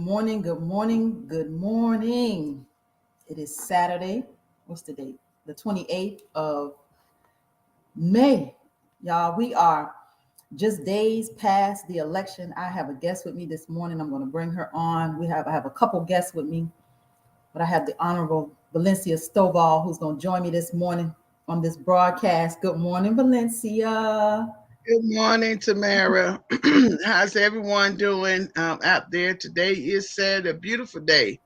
morning, good morning, good morning. It is Saturday. What's the date? The 28th of May. Y'all, we are just days past the election. I have a guest with me this morning. I'm going to bring her on. I have a couple guests with me, but I have the Honorable Valencia Stovall who's going to join me this morning on this broadcast. Good morning, Valencia. Good morning, Tamara. How's everyone doing out there? Today is Saturday, a beautiful day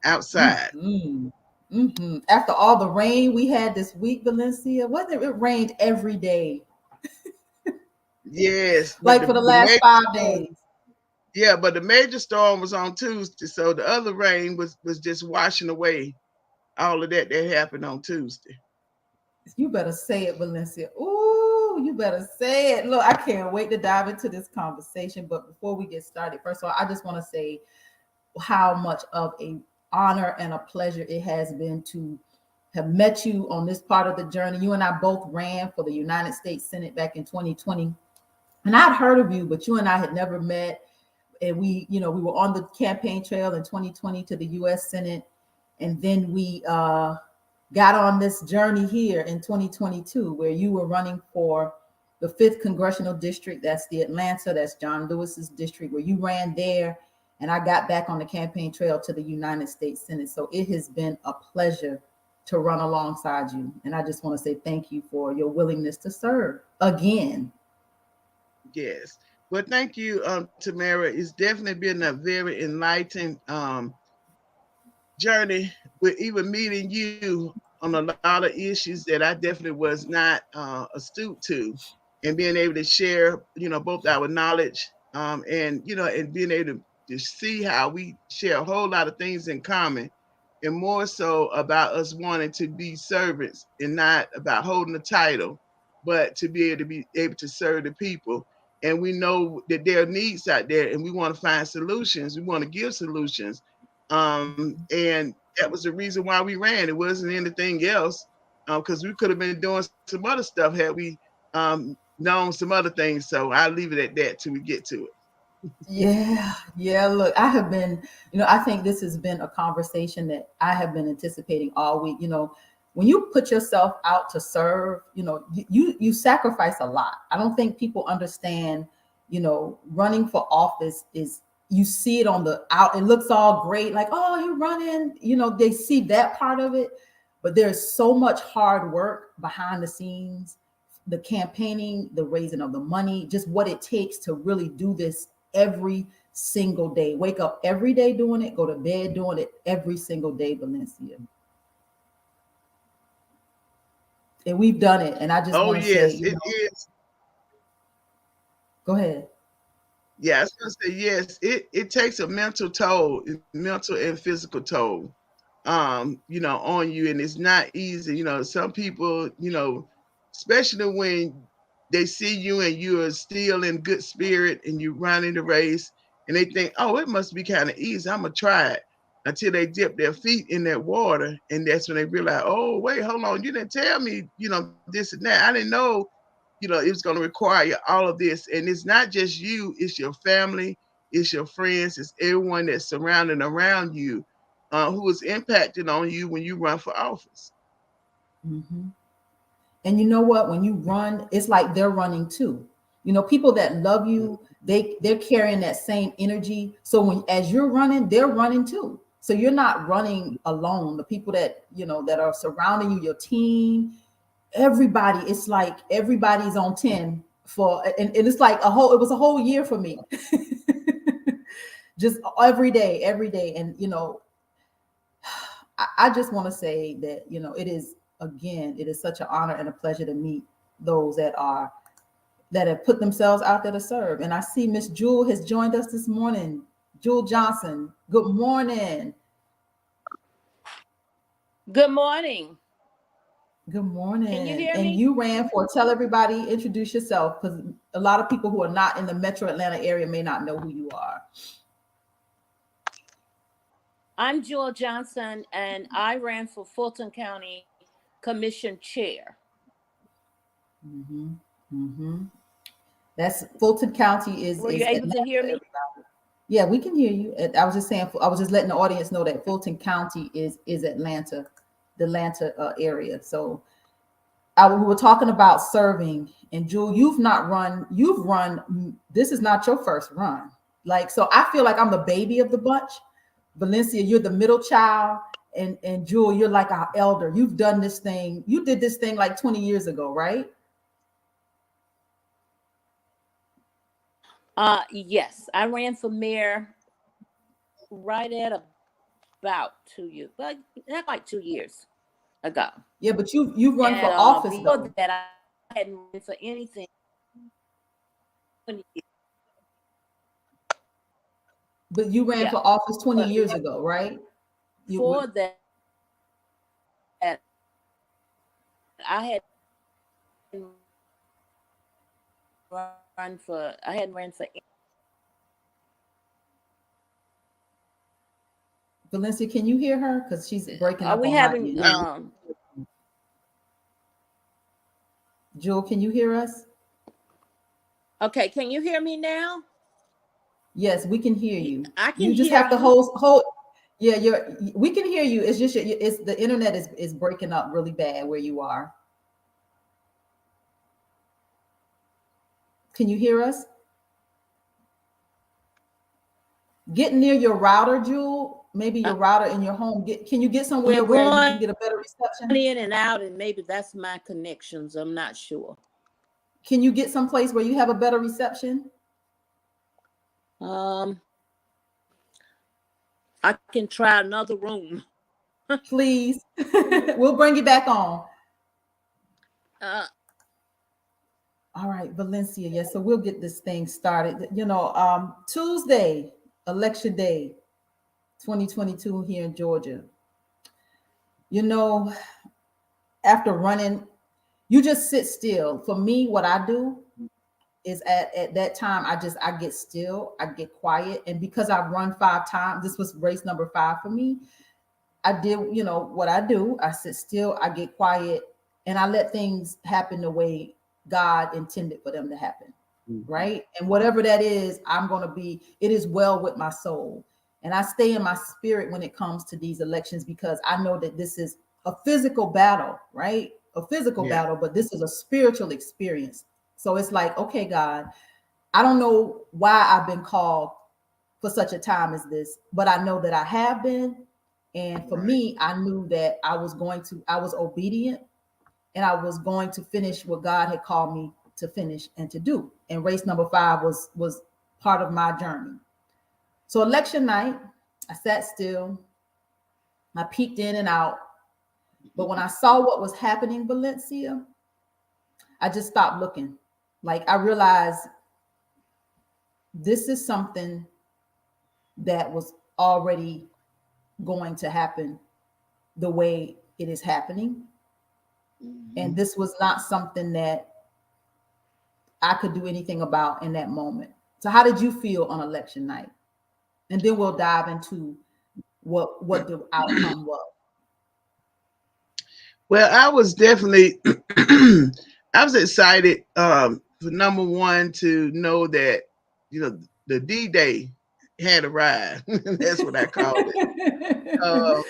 outside. Mm-hmm. Mm-hmm. After all the rain we had this week, Valencia, wasn't it rained every day? Yes, but Like the, for the the last major 5 days. storm, yeah, but the major storm was on Tuesday, so the other rain was just washing away all of that happened on Tuesday. You better say it, Valencia. Ooh, you better say it. Look, I can't wait to dive into this conversation. But before we get started, first of all, I just want to say how much of a honor and a pleasure it has been to have met you on this part of the journey. You and I both ran for the United States Senate back in 2020. And I'd heard of you, but you and I had never met. And we were on the campaign trail in 2020 to the US Senate. And then we got on this journey here in 2022, where you were running for the 5th congressional district. That's the Atlanta, that's John Lewis's district, where you ran there. And I got back on the campaign trail to the United States Senate. So it has been a pleasure to run alongside you. And I just want to say thank you for your willingness to serve again. Yes. Well, thank you, Tamara. It's definitely been a very enlightening journey with even meeting you on a lot of issues that I definitely was not astute to, and being able to share, both our knowledge, and being able to see how we share a whole lot of things in common, and more so about us wanting to be servants and not about holding a title, but to be able to serve the people. And we know that there are needs out there, and we want to find solutions. We want to give solutions, and that was the reason why we ran. It wasn't anything else, because we could have been doing some other stuff had we known some other things. So I'll leave it at that till we get to it. Yeah. Look, I have been, I think this has been a conversation that I have been anticipating all week. When you put yourself out to serve, you sacrifice a lot. I don't think people understand, running for office is, you see it on the out, it looks all great, like, oh, you're running, they see that part of it, but there's so much hard work behind the scenes, the campaigning, the raising of the money, just what it takes to really do this every single day. Wake up every day doing it, go to bed doing it every single day, Valencia. And we've done it. And I just Oh want to say, yes, it is. go ahead. Yeah, I was gonna say yes. It takes a mental toll, mental and physical toll, on you, and it's not easy. Some people, especially when they see you and you are still in good spirit and you running the race, and they think, oh, it must be kind of easy. I'm gonna try it until they dip their feet in that water, and that's when they realize, oh, wait, hold on, you didn't tell me, this and that. I didn't know, it was going to require all of this. And it's not just you, it's your family, it's your friends, it's everyone that's surrounding around you, who is impacted on you when you run for office. Mm-hmm. And you know what? When you run, it's like they're running too. People that love you, they're carrying that same energy. So when as you're running, they're running too. So you're not running alone. The people that that are surrounding you, your team, everybody, it's like everybody's on 10 for, and it's like it was a whole year for me. Just every day. And I just want to say that, it is such an honor and a pleasure to meet those that have put themselves out there to serve. And I see Miss Jewel has joined us this morning. Jewel Johnson, good morning. Good morning. Good Can you morning. hear And me? you ran for, tell everybody, introduce yourself, because a lot of people who are not in the metro Atlanta area may not know who you are. I'm Jewel Johnson, and I ran for Fulton County Commission Chair. Mm-hmm. Mm-hmm. That's Fulton County is Were you able to Atlanta hear for me? everybody. Yeah, we can hear you. And I was just saying, I was just letting the audience know that Fulton County is Atlanta, the Atlanta area. So we were talking about serving, and Jewel, you've run. This is not your first run. Like, so I feel like I'm the baby of the bunch. Valencia, you're the middle child, and Jewel, you're like our elder. You've done this thing. You did this thing like 20 years ago, right? Yes, I ran for mayor right at about 2 years, but not like 2 years ago. Yeah, but you've run for And office before though. that, I hadn't run for anything. 20 years. But you ran Yeah, for office 20 but years ago, right? before that, I had I hadn't ran for. Valencia, can you hear her? Because she's breaking Are up we on my having? end. Jewel, can you hear us? Okay, can you hear me now? Yes, we can hear you. I can You just hear have to you. hold. Yeah, we can hear you. It's just it's the internet is breaking up really bad where you are. Can you hear us? Get near your router, Jewel. Maybe your router in your home. Can you get somewhere You're where you can going get a better reception? in and out, and maybe that's my connections. I'm not sure. Can you get someplace where you have a better reception? I can try another room. Please. We'll bring you back on. Uh, All right, Valencia. Yes, so we'll get this thing started. Tuesday, election day, 2022 here in Georgia. You know, after running, you just sit still. For me, what I do is at that time, I get still, I get quiet. And because I've run 5 times, this was race number 5 for me. I did, what I do. I sit still, I get quiet, and I let things happen the way God intended for them to happen. Mm-hmm. Right. And whatever that is, it is well with my soul. And I stay in my spirit when it comes to these elections, because I know that this is a physical battle, right? A physical battle, but this is a spiritual experience. So it's like, okay, God, I don't know why I've been called for such a time as this, but I know that I have been. And for me, I knew that I was obedient, and I was going to finish what God had called me to finish and to do. And race number 5 was part of my journey. So election night, I sat still, I peeked in and out. But when I saw what was happening, Valencia, I just stopped looking. Like, I realized this is something that was already going to happen the way it is happening. Mm-hmm. And this was not something that I could do anything about in that moment. So how did you feel on election night? And then we'll dive into what the outcome was. Well, I was definitely I was excited for number one to know that the D-Day had arrived. That's what I called it.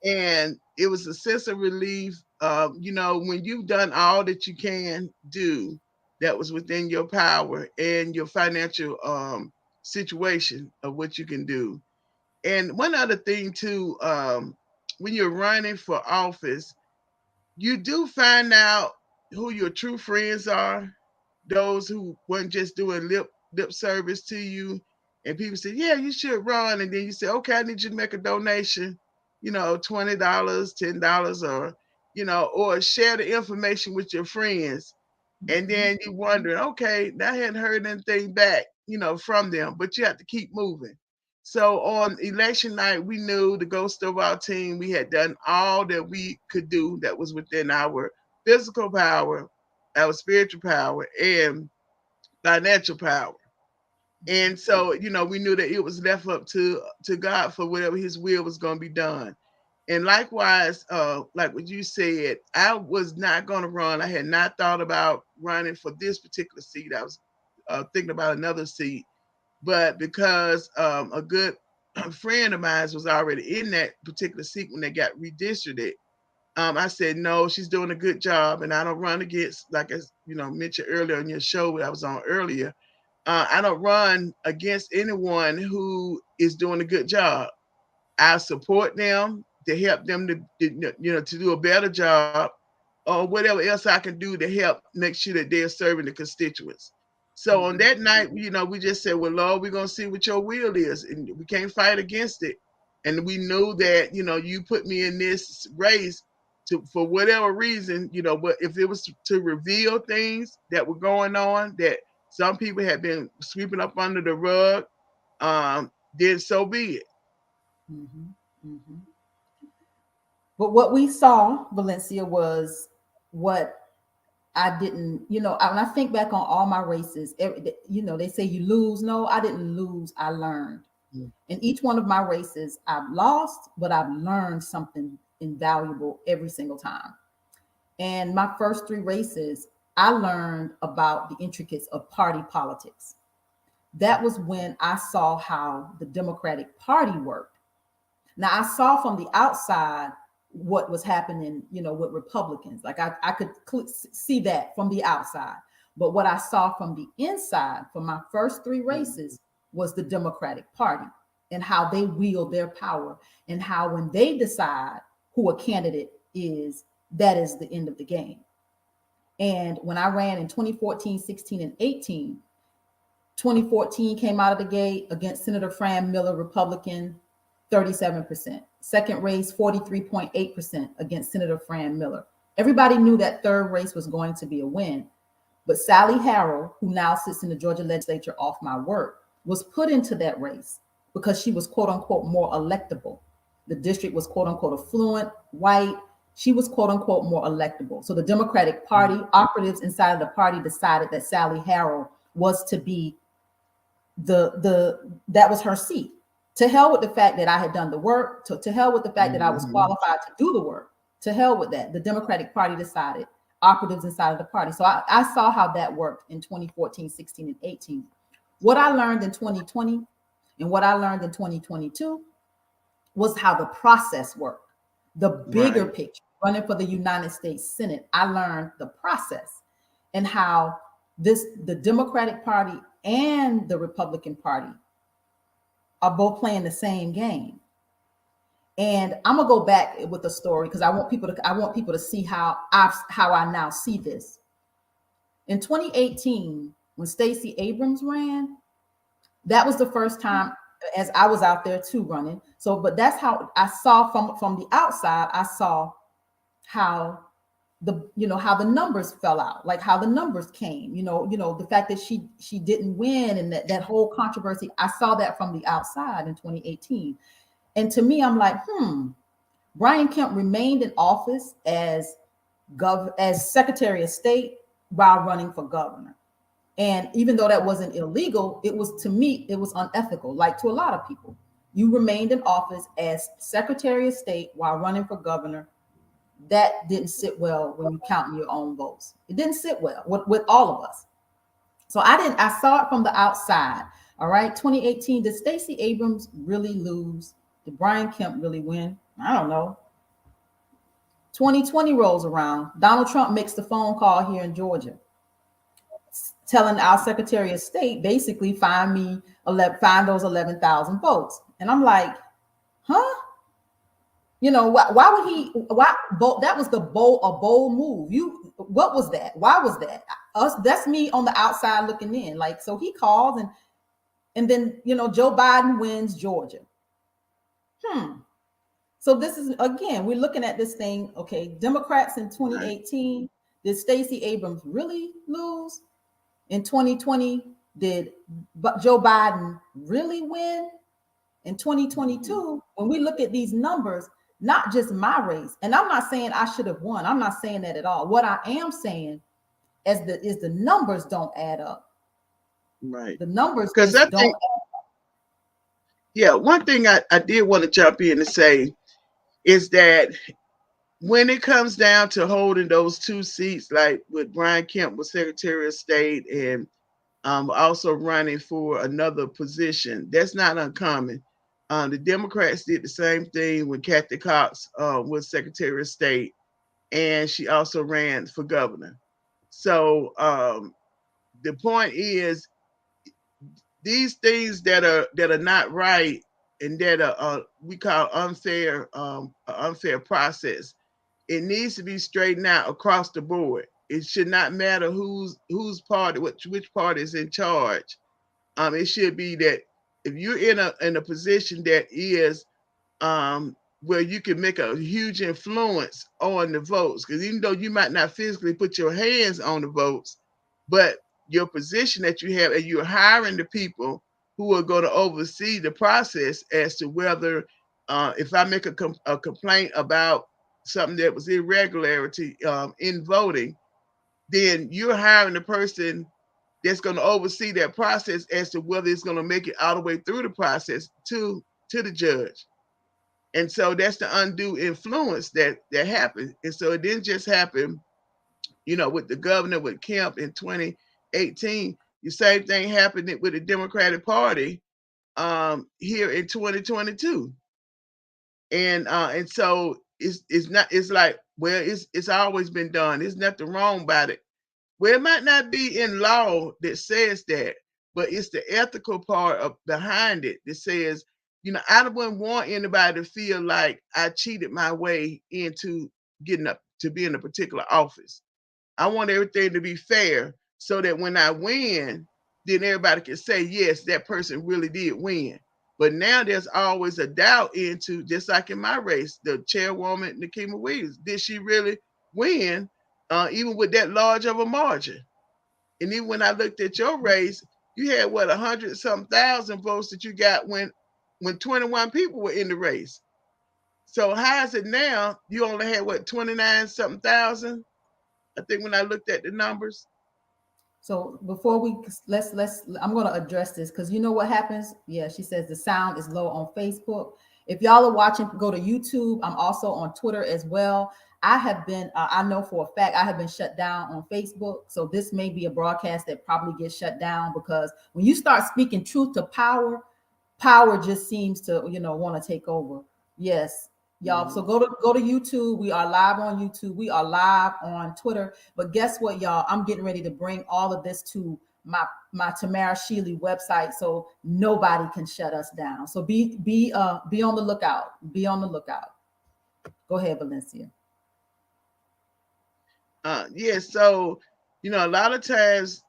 And it was a sense of relief. When you've done all that you can do that was within your power and your financial situation of what you can do. And one other thing too, when you're running for office, you do find out who your true friends are, those who weren't just doing lip service to you. And people say, yeah, you should run. And then you say, okay, I need you to make a donation, $20, $10, or share the information with your friends. And then you're wondering, okay, I hadn't heard anything back, from them, but you have to keep moving. So on election night, we knew the ghost of our team, we had done all that we could do that was within our physical power, our spiritual power, and financial power. And so, we knew that it was left up to God for whatever his will was going to be done. And likewise, like what you said, I was not going to run. I had not thought about running for this particular seat. I was thinking about another seat. but because a good friend of mine was already in that particular seat when they got redistricted, I said, no, she's doing a good job, and I don't run against, like as mentioned earlier on your show that I was on earlier. I don't run against anyone who is doing a good job. I support them to help them to do a better job, or whatever else I can do to help make sure that they're serving the constituents. So on that night, we just said, well, Lord, we're gonna see what your will is, and we can't fight against it. And we knew that you put me in this race for whatever reason, but if it was to reveal things that were going on that some people had been sweeping up under the rug, then so be it. Mm-hmm. Mm-hmm. But what we saw, Valencia, was what I didn't, when I think back on all my races, they say you lose. No, I didn't lose. I learned. In each one of my races, I've lost, but I've learned something invaluable every single time. And my first 3 races, I learned about the intricacies of party politics. That was when I saw how the Democratic Party worked. Now, I saw from the outside what was happening, with Republicans. Like I could see that from the outside. But what I saw from the inside, from my first 3 races, was the Democratic Party and how they wield their power, and how when they decide who a candidate is, that is the end of the game. And when I ran in 2014, 16, and 18, 2014 came out of the gate against Senator Fran Miller, Republican, 37%. Second race, 43.8% against Senator Fran Miller. Everybody knew that third race was going to be a win. But Sally Harrell, who now sits in the Georgia legislature off my work, was put into that race because she was, quote unquote, more electable. The district was, quote unquote, affluent, white. She was, quote unquote, more electable. So the Democratic Party, operatives inside of the party decided that Sally Harrell was to be that was her seat. To hell with the fact that I had done the work, to hell with the fact that I was qualified to do the work. To hell with that. The Democratic Party decided, operatives inside of the party. So I saw how that worked in 2014, 16, and 18. What I learned in 2020 and what I learned in 2022 was how the process worked. The bigger picture, running for the United States Senate, I learned the process and how the Democratic Party and the Republican Party are both playing the same game. And I'm gonna go back with the story because I want people to see how I now see this. In 2018, when Stacey Abrams ran, that was the first time, as I was out there too running. So, but that's how I saw from the outside. I saw how how the numbers fell out, like how the numbers came. The fact that she didn't win and that whole controversy. I saw that from the outside in 2018, and to me, I'm like, Brian Kemp remained in office as Secretary of State while running for governor. And even though that wasn't illegal, it was, to me, it was unethical, like to a lot of people. You remained in office as Secretary of State while running for governor. That didn't sit well when you're counting your own votes. It didn't sit well with all of us. So I saw it from the outside. All right. 2018, did Stacey Abrams really lose? Did Brian Kemp really win? I don't know. 2020 rolls around. Donald Trump makes the phone call here in Georgia, telling our Secretary of State, basically, find those 11,000 votes. And I'm like, huh? Why would he? Why? That was a bold move. What was that? Why was that? That's me on the outside looking in. Like, so he calls and then Joe Biden wins Georgia. So this is, again, we're looking at this thing. Okay, Democrats in 2018, did Stacey Abrams really lose? In 2020, did Joe Biden really win? In 2022, when we look at these numbers, not just my race, and I'm not saying I should have won. I'm not saying that at all. What I am saying is the numbers don't add up. Right. The numbers just don't add up. Yeah, one thing I did want to jump in and say is that when it comes down to holding those 2 seats, like with Brian Kemp was Secretary of State and also running for another position. That's not uncommon. The Democrats did the same thing when Kathy Cox was Secretary of State, and she also ran for governor. So the point is, these things that are not right and that are we call unfair process. It needs to be straightened out across the board. It should not matter whose party, which party is in charge. It should be that if you're in a position that is where you can make a huge influence on the votes, because even though you might not physically put your hands on the votes, but your position that you have, and you're hiring the people who are going to oversee the process as to whether, if I make a complaint about something that was irregularity in voting, then you're hiring the person that's going to oversee that process as to whether it's going to make it all the way through the process to the judge. And so that's the undue influence that happened. And so it didn't just happen, with the governor, with Kemp in 2018. The same thing happened with the Democratic Party here in 2022. And so it's like, well, it's always been done. There's nothing wrong about it. Well, it might not be in law that says that, but it's the ethical part behind it that says, I wouldn't want anybody to feel like I cheated my way into getting up to be in a particular office. I want everything to be fair so that when I win, then everybody can say, yes, that person really did win. But now there's always a doubt into, just like in my race, the chairwoman, Nikema Williams, did she really win, even with that large of a margin? And even when I looked at your race, you had 100 something thousand votes that you got when 21 people were in the race. So how is it now? You only had 29 something thousand? I think when I looked at the numbers. So before we let's I'm going to address this, because you know what happens. Yeah, she says the sound is low on Facebook. If y'all are watching, go to YouTube. I'm also on Twitter as well. I have been I know for a fact I have been shut down on Facebook. So this may be a broadcast that probably gets shut down, because when you start speaking truth to power, power just seems to want to take over. Yes, y'all. So go to YouTube. We are live on YouTube. We are live on Twitter. But guess what, y'all? I'm getting ready to bring all of this to my Tamara Shealey website, so nobody can shut us down. So be on the lookout. Be on the lookout. Go ahead, Valencia. Yeah. So a lot of times,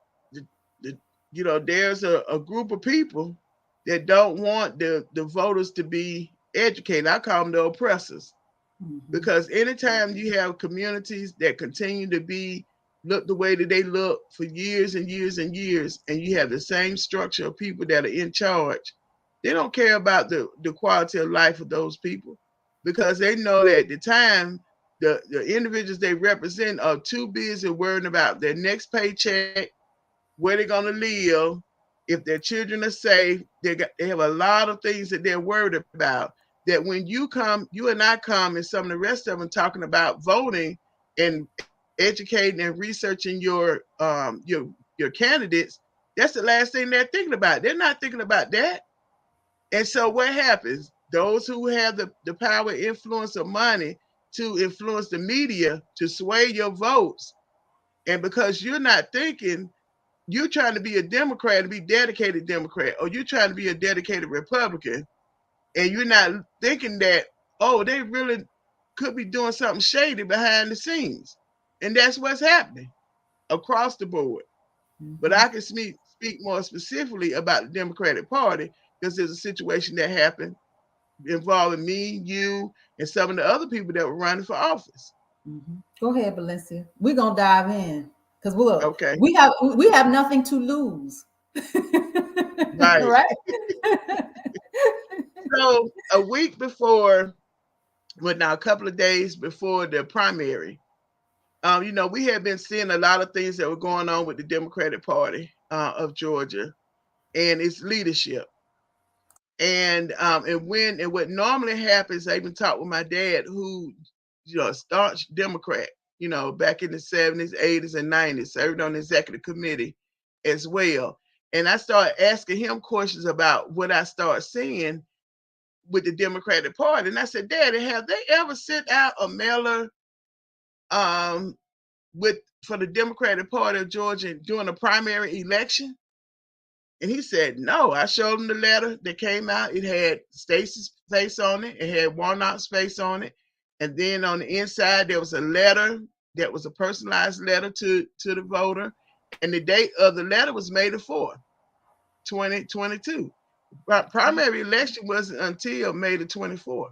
there's a group of people that don't want the voters to be educated. I call them the oppressors. Because anytime you have communities that continue to look the way that they look for years and years and years, and you have the same structure of people that are in charge, they don't care about the quality of life of those people, because they know that at the time, the individuals they represent are too busy worrying about their next paycheck, where they're going to live, if their children are safe. They have a lot of things that they're worried about, that when you and I come, and some of the rest of them talking about voting and educating and researching your candidates, that's the last thing they're thinking about. They're not thinking about that. And so what happens? Those who have the power, influence, or money to influence the media to sway your votes, and because you're not thinking, you're trying to be a Democrat and be dedicated Democrat, or you're trying to be a dedicated Republican, and you're not thinking that, oh, they really could be doing something shady behind the scenes. And that's what's happening across the board. But I can speak more specifically about the Democratic Party, because there's a situation that happened involving me, you, and some of the other people that were running for office. Go ahead, Valencia. We're gonna dive in, because look, okay, we have nothing to lose. right. Right. So a week before, well, now a couple of days before the primary, we had been seeing a lot of things that were going on with the Democratic Party of Georgia and its leadership. And what normally happens, I even talked with my dad, who, a staunch Democrat, back in the 70s, 80s, and 90s, served on the executive committee as well. And I started asking him questions about what I started seeing with the Democratic Party. And I said, Daddy, have they ever sent out a mailer um, for the Democratic Party of Georgia during a primary election? And he said, no. I showed him the letter that came out. It had Stacey's face on it. It had Warnock's face on it. And then on the inside, there was a letter that was a personalized letter to the voter. And the date of the letter was May the 4th, 2022. But primary election wasn't until May the 24th.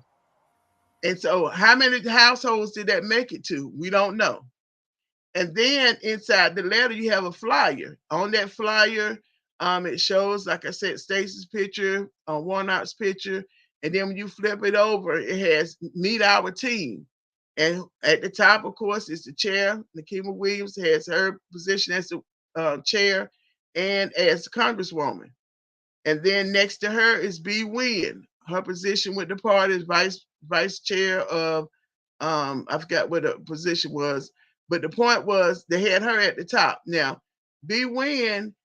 And so how many households did that make it to? We don't know. And then inside the letter, you have a flyer. On that flyer, it shows, like I said, Stacey's picture, Warnock's picture. And then when you flip it over, it has meet our team. And at the top, of course, is the chair. Nikema Williams has her position as the chair and as Congresswoman. And then next to her is B. Wynn. Her position with the party is vice chair of, I forgot what the position was, but the point was they had her at the top. Now, B. Wynn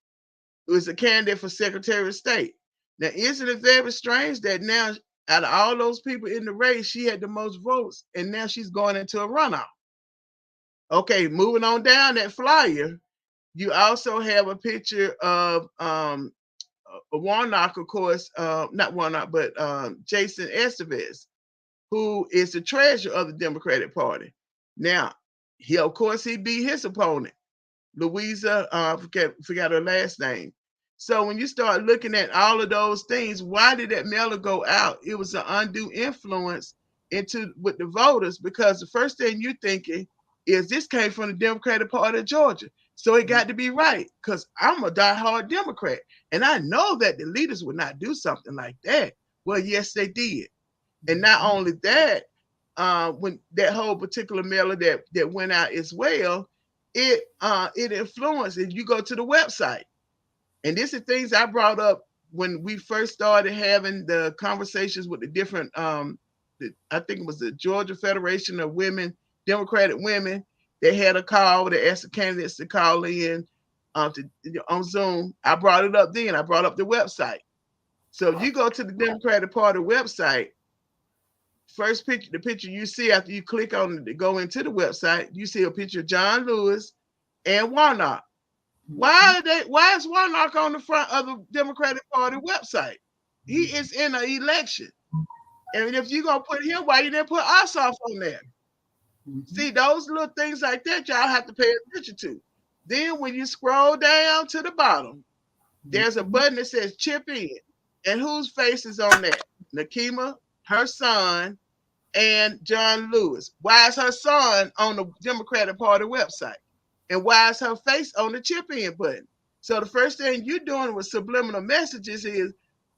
was a candidate for Secretary of State. Now, isn't it very strange that now, out of all those people in the race, she had the most votes, and now she's going into a runoff? Okay, moving on down that flyer, you also have a picture of Warnock, of course, not Warnock, but Jason Estevez, who is the treasurer of the Democratic Party. Now, of course, he beat his opponent, Louisa, forgot her last name. So when you start looking at all of those things, why did that mailer go out? It was an undue influence with the voters, because the first thing you're thinking is this came from the Democratic Party of Georgia. So it got to be right, because I'm a diehard Democrat. And I know that the leaders would not do something like that. Well, yes, they did. And not only that, when that whole particular mailer that went out as well, it influenced. And you go to the website, and this is things I brought up when we first started having the conversations with the different, I think it was the Georgia Federation of Women, Democratic Women. They had a call. They asked the candidates to call in on Zoom. I brought it up then. I brought up the website. So you go to the Democratic Party website. First picture, the picture you see after you click on it to go into the website, you see a picture of John Lewis and Warnock. Why is Warnock on the front of the Democratic Party website? He is in an election. And if you're going to put him, why you didn't put Ossoff on there? See, those little things like that, y'all have to pay attention to. Then when you scroll down to the bottom, there's a button that says chip in. And whose face is on that? Nikema, her son, and John Lewis. Why is her son on the Democratic Party website? And why is her face on the chip in button? So the first thing you're doing with subliminal messages is,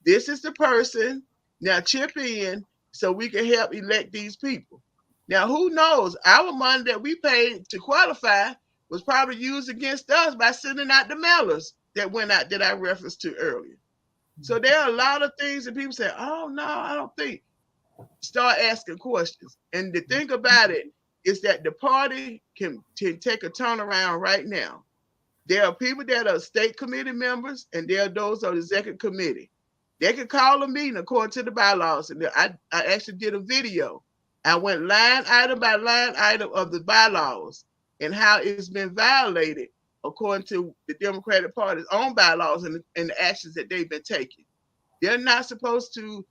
this is the person, now chip in so we can help elect these people. Now, who knows? Our money that we paid to qualify was probably used against us by sending out the mailers that went out that I referenced to earlier. So there are a lot of things that people say, oh, no, I don't think. Start asking questions. And the thing about it is that the party can take a turnaround right now. There are people that are state committee members, and there are those on the executive committee. They can call a meeting according to the bylaws. And I actually did a video. I went line item by line item of the bylaws and how it's been violated according to the Democratic Party's own bylaws and the actions that they've been taking. They're not supposed to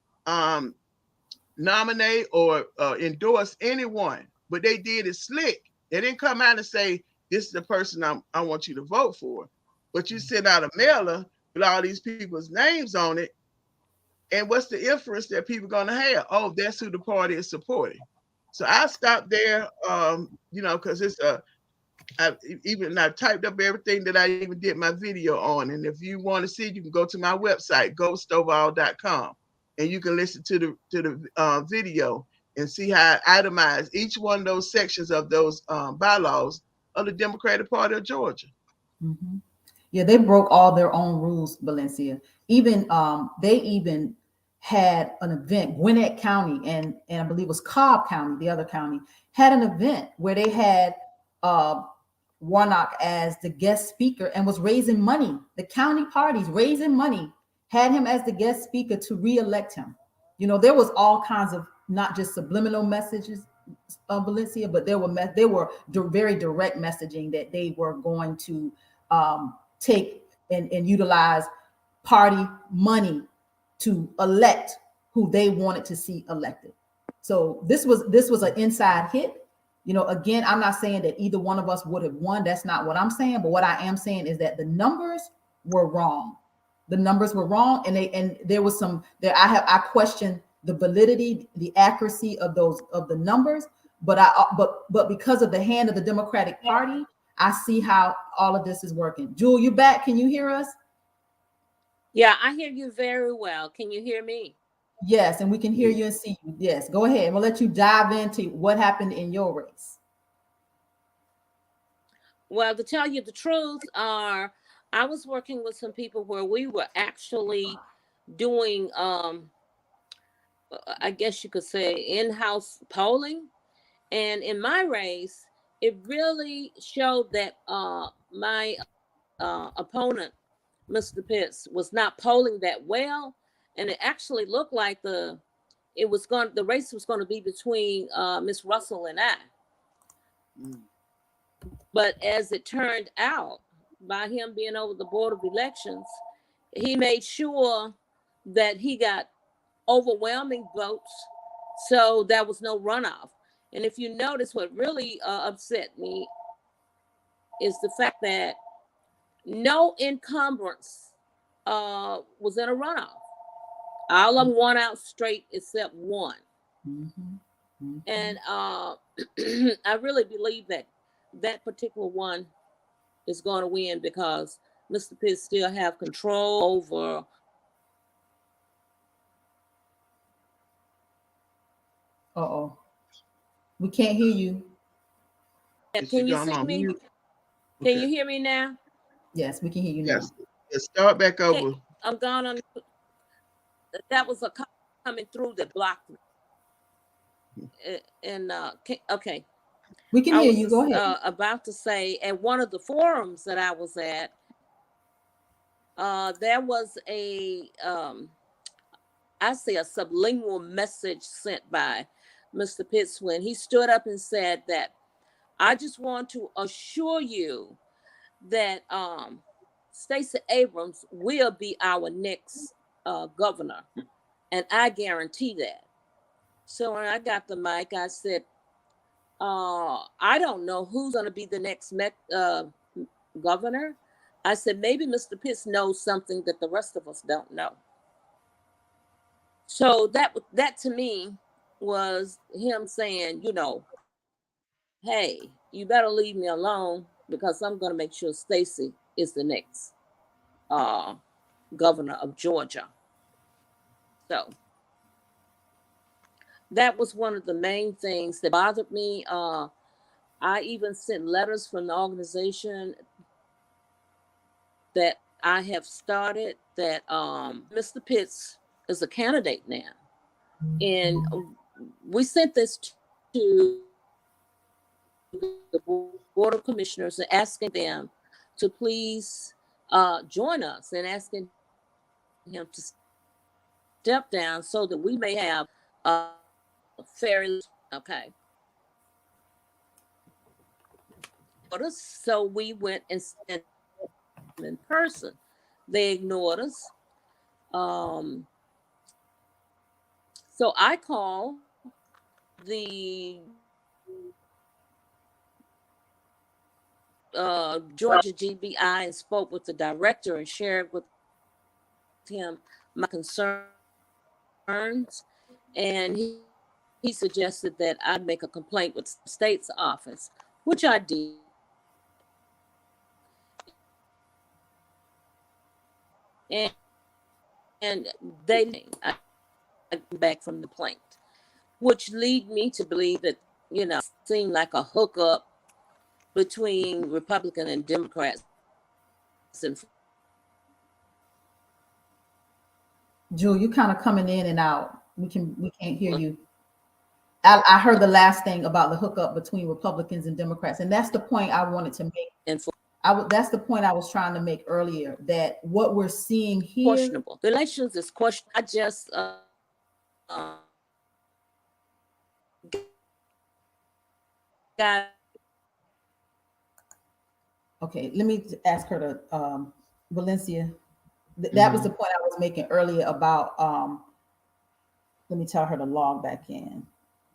nominate or endorse anyone, but they did it slick. They didn't come out and say, this is the person I want you to vote for. But you send out a mailer with all these people's names on it, and what's the inference that people are going to have? Oh, that's who the party is supporting. So I stopped there, because it's I've typed up everything that I even did my video on. And if you want to see, you can go to my website, ghostovall.com, and you can listen to the video and see how I itemize each one of those sections of those bylaws of the Democratic Party of Georgia. Mm-hmm. Yeah, they broke all their own rules, Valencia. Even they even had an event, Gwinnett County and I believe it was Cobb County, the other county, had an event where they had Warnock as the guest speaker and was raising money. The county parties raising money had him as the guest speaker to re-elect him. You know, there was all kinds of not just subliminal messages of Valencia, but there were very direct messaging that they were going to take and utilize party money to elect who they wanted to see elected. So this was an inside hit. You know, again, I'm not saying that either one of us would have won. That's not what I'm saying. But what I am saying is that the numbers were wrong. The numbers were wrong, and there was some there. I question the validity, the accuracy of the numbers. But because of the hand of the Democratic Party, I see how all of this is working. Jewel, you back? Can you hear us? Yeah, I hear you very well. Can you hear me? Yes, and we can hear you and see you. Yes, go ahead. We'll let you dive into what happened in your race. Well, to tell you the truth, I was working with some people where we were actually doing, I guess you could say, in-house polling. And in my race, it really showed that my opponent, Mr. Pitts, was not polling that well, and it actually looked like the race was going to be between Miss Russell and I. But as it turned out, by him being over the Board of Elections, he made sure that he got overwhelming votes, so there was no runoff. And if you notice, what really upset me is the fact that no encumbrance was in a runoff. All of them won out straight except one. Mm-hmm. Mm-hmm. And I really believe that that particular one is going to win because Mr. Pitts still have control over. Uh-oh. We can't hear you. Can you see me? Mute? Can you hear me now? Yes, we can hear you now. Yes. Let's start back over. Okay, I'm gone on. That was a coming through that blocked me. And okay. We can hear you. Go ahead. About to say, at one of the forums that I was at, there was a sublingual message sent by Mr. Pitts when he stood up and said that, I just want to assure you that Stacey Abrams will be our next governor, and I guarantee that. So when I got the mic, I said, I don't know who's going to be the next governor. I said, maybe Mr. Pitts knows something that the rest of us don't know. So that to me was him saying, you know, hey, you better leave me alone because I'm going to make sure Stacey is the next governor of Georgia. So that was one of the main things that bothered me. I even sent letters from the organization that I have started that Mr. Pitts is a candidate now. And we sent this to the Board of Commissioners and asking them to please join us and asking him to step down so that we may have a fair, okay. So we went and sent them in person. They ignored us. So I called the Georgia GBI and spoke with the director and shared with him my concerns. And he suggested that I make a complaint with the state's office, which I did. And they back from the complaint, which lead me to believe that, you know, seemed like a hookup between Republican and Democrats. Jewel, you kind of coming in and out. We can't hear you. I heard the last thing about the hookup between Republicans and Democrats, and that's the point I wanted to make. And That's the point I was trying to make earlier, that what we're seeing here. questionable. The elections is questionable. I just got. Okay, let me ask her to Valencia. That was the point I was making earlier about. Let me tell her to log back in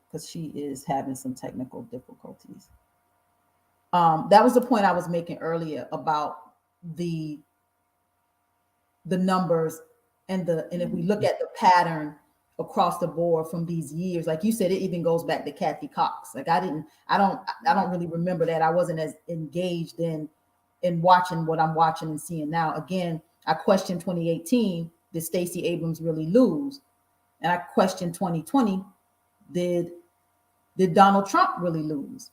because she is having some technical difficulties. That was the point I was making earlier about the numbers and if we look at the pattern across the board from these years, like you said, it even goes back to Kathy Cox. Like I don't really remember that. I wasn't as engaged in watching what I'm watching and seeing now. Again, I questioned 2018, did Stacey Abrams really lose? And I questioned 2020, did Donald Trump really lose?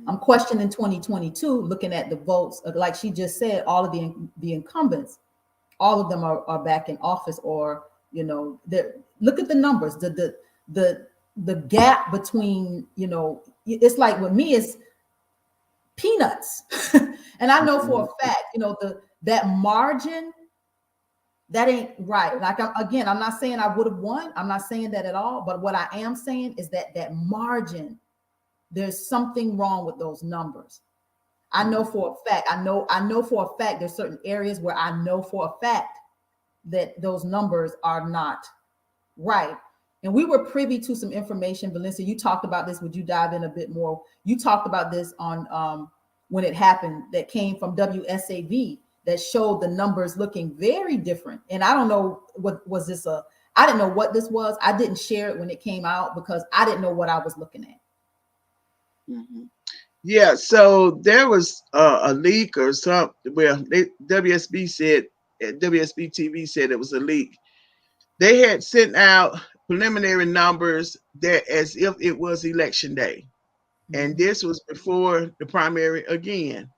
I'm questioning 2022, looking at the votes, like she just said, all of the incumbents, all of them are back in office, or look at the numbers, the gap between, it's like with me, it's peanuts. And I know for a fact, that margin, that ain't right. Like, I'm not saying I would have won. I'm not saying that at all. But what I am saying is that margin, there's something wrong with those numbers. I know for a fact, I know for a fact there's certain areas where I know for a fact that those numbers are not right. And we were privy to some information. Valencia, you talked about this. Would you dive in a bit more? You talked about this on when it happened, that came from WSAV, that showed the numbers looking very different. And I don't know, what was this I didn't know what this was. I didn't share it when it came out because I didn't know what I was looking at. Yeah, so there was a leak or something where WSB TV said it was a leak. They had sent out preliminary numbers that as if it was election day. And this was before the primary again.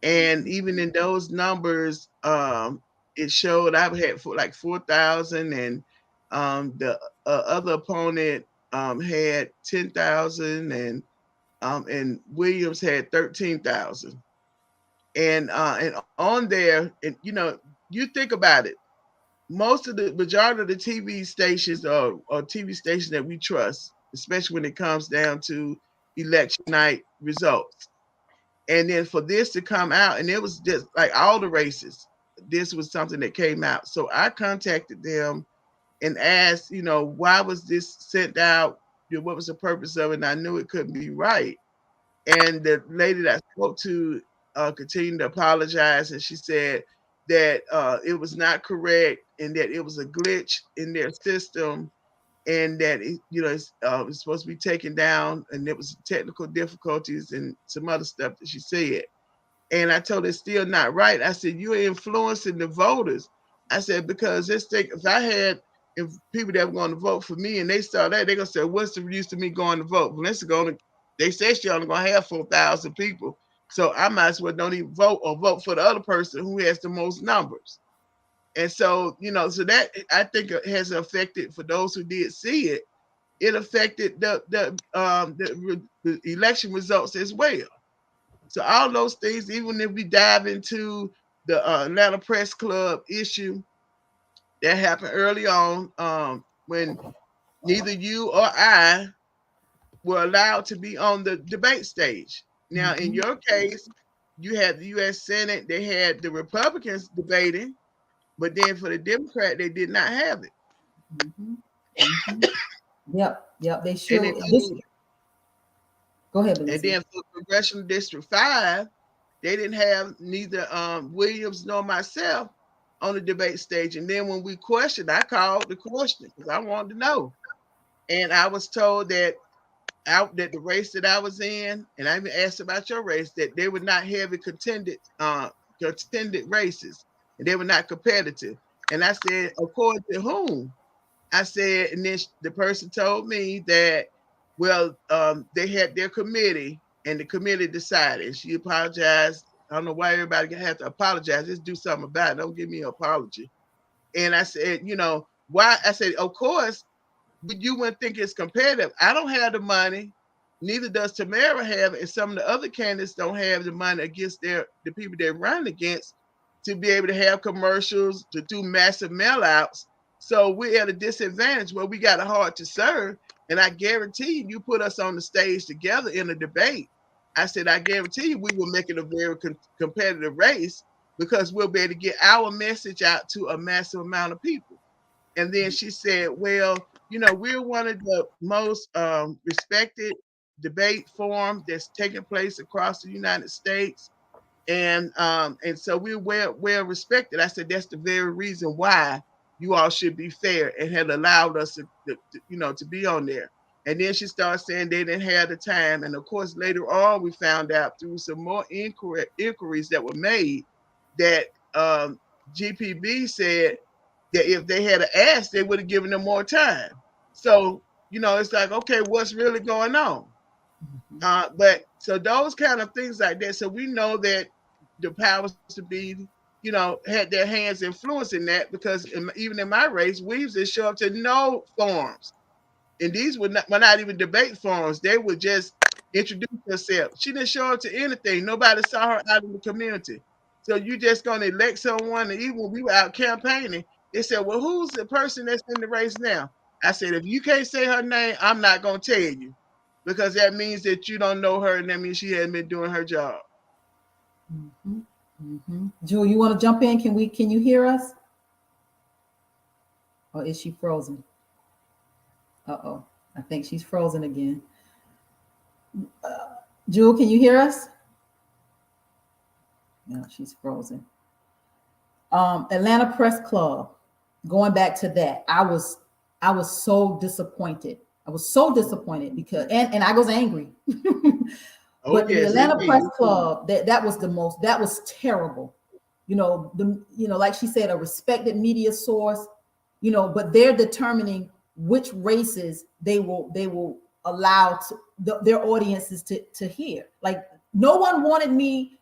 And even in those numbers, it showed I've had like 4,000, and the other opponent had 10,000, and Williams had 13,000. And on there, and you think about it, majority of the TV stations or TV stations that we trust, especially when it comes down to election night results. And then for this to come out, and it was just like all the races, this was something that came out. So I contacted them and asked, why was this sent out? What was the purpose of it? And I knew it couldn't be right. And the lady that I spoke to continued to apologize, and she said that it was not correct and that it was a glitch in their system, and that it's supposed to be taken down, and there was technical difficulties and some other stuff that she said. And I told her it's still not right. I said, you're influencing the voters. I said, because if people that were going to vote for me and they saw that, they're going to say, what's the use of me going to vote? They said she only going to have 4,000 people. So I might as well don't even vote, or vote for the other person who has the most numbers. And so, so that I think it has affected, for those who did see it, it affected the election results as well. So all those things, even if we dive into the Atlanta Press Club issue that happened early on, when neither you or I were allowed to be on the debate stage. Now, in your case, you had the U.S. Senate, they had the Republicans debating, but then for the Democrat, they did not have it. Yep, they should. Go ahead, Valencia. And then for Congressional District 5, they didn't have neither Williams nor myself on the debate stage. And then when we questioned, I called the question because I wanted to know. And I was told that the race that I was in, and I even asked about your race, that they were not heavy contended races, and they were not competitive. And I said, according to whom? I said, and then the person told me that, well, they had their committee, and the committee decided. And she apologized. I don't know why everybody have to apologize. Just do something about it. Don't give me an apology. And I said, why? I said, of course, you wouldn't think it's competitive. I don't have the money, neither does Tamara have it, and some of the other candidates don't have the money against the people they're running against to be able to have commercials, to do massive mail outs. So we're at a disadvantage where we got a hard to serve. And I guarantee you put us on the stage together in a debate. I said, I guarantee you we will make it a very competitive race because we'll be able to get our message out to a massive amount of people. And then she said, well, we're one of the most respected debate forums that's taking place across the United States. And so we're well respected. I said, that's the very reason why you all should be fair and had allowed us to be on there. And then she started saying they didn't have the time. And of course, later on, we found out through some more inquiries that were made that GPB said that if they had asked, they would have given them more time. So, it's like, okay, what's really going on? But so those kind of things like that. So we know that the powers to be, had their hands influencing that because even in my race, Weaves didn't show up to no forums. And these were not even debate forums. They would just introduce herself. She didn't show up to anything. Nobody saw her out in the community. So you just going to elect someone. And even when we were out campaigning, they said, well, who's the person that's in the race now? I said, if you can't say her name, I'm not going to tell you. Because that means that you don't know her, and that means she hasn't been doing her job. Mm-hmm. Mm-hmm. Jewel, you want to jump in? Can you hear us? Or is she frozen? Uh-oh. I think she's frozen again. Jewel, can you hear us? No, she's frozen. Atlanta Press Club. Going back to that, I was so disappointed. I was so disappointed because and I was angry. But yes, the Atlanta Press Club, that was terrible. Like she said, a respected media source, but they're determining which races they will allow their audiences to hear. Like no one wanted me.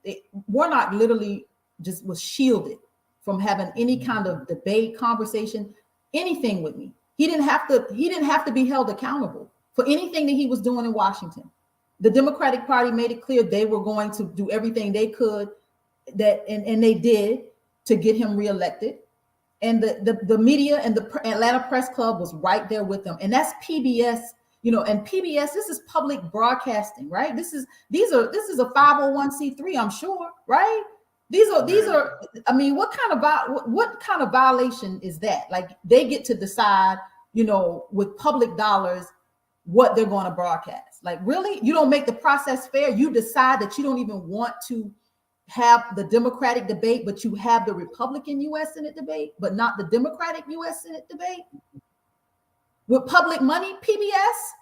Warnock literally just was shielded from having any kind of debate, conversation, anything with me. He didn't have to be held accountable for anything that he was doing in Washington. The Democratic Party made it clear they were going to do everything they could and they did to get him reelected. And the media and the Atlanta Press Club was right there with them. And that's PBS, and PBS, this is public broadcasting, right? This is a 501c3, I'm sure, right? These are, I mean, what kind of violation is that? Like they get to decide, with public dollars, what they're going to broadcast. Like, really? You don't make the process fair. You decide that you don't even want to have the Democratic debate, but you have the Republican U.S. Senate debate, but not the Democratic U.S. Senate debate with public money, PBS.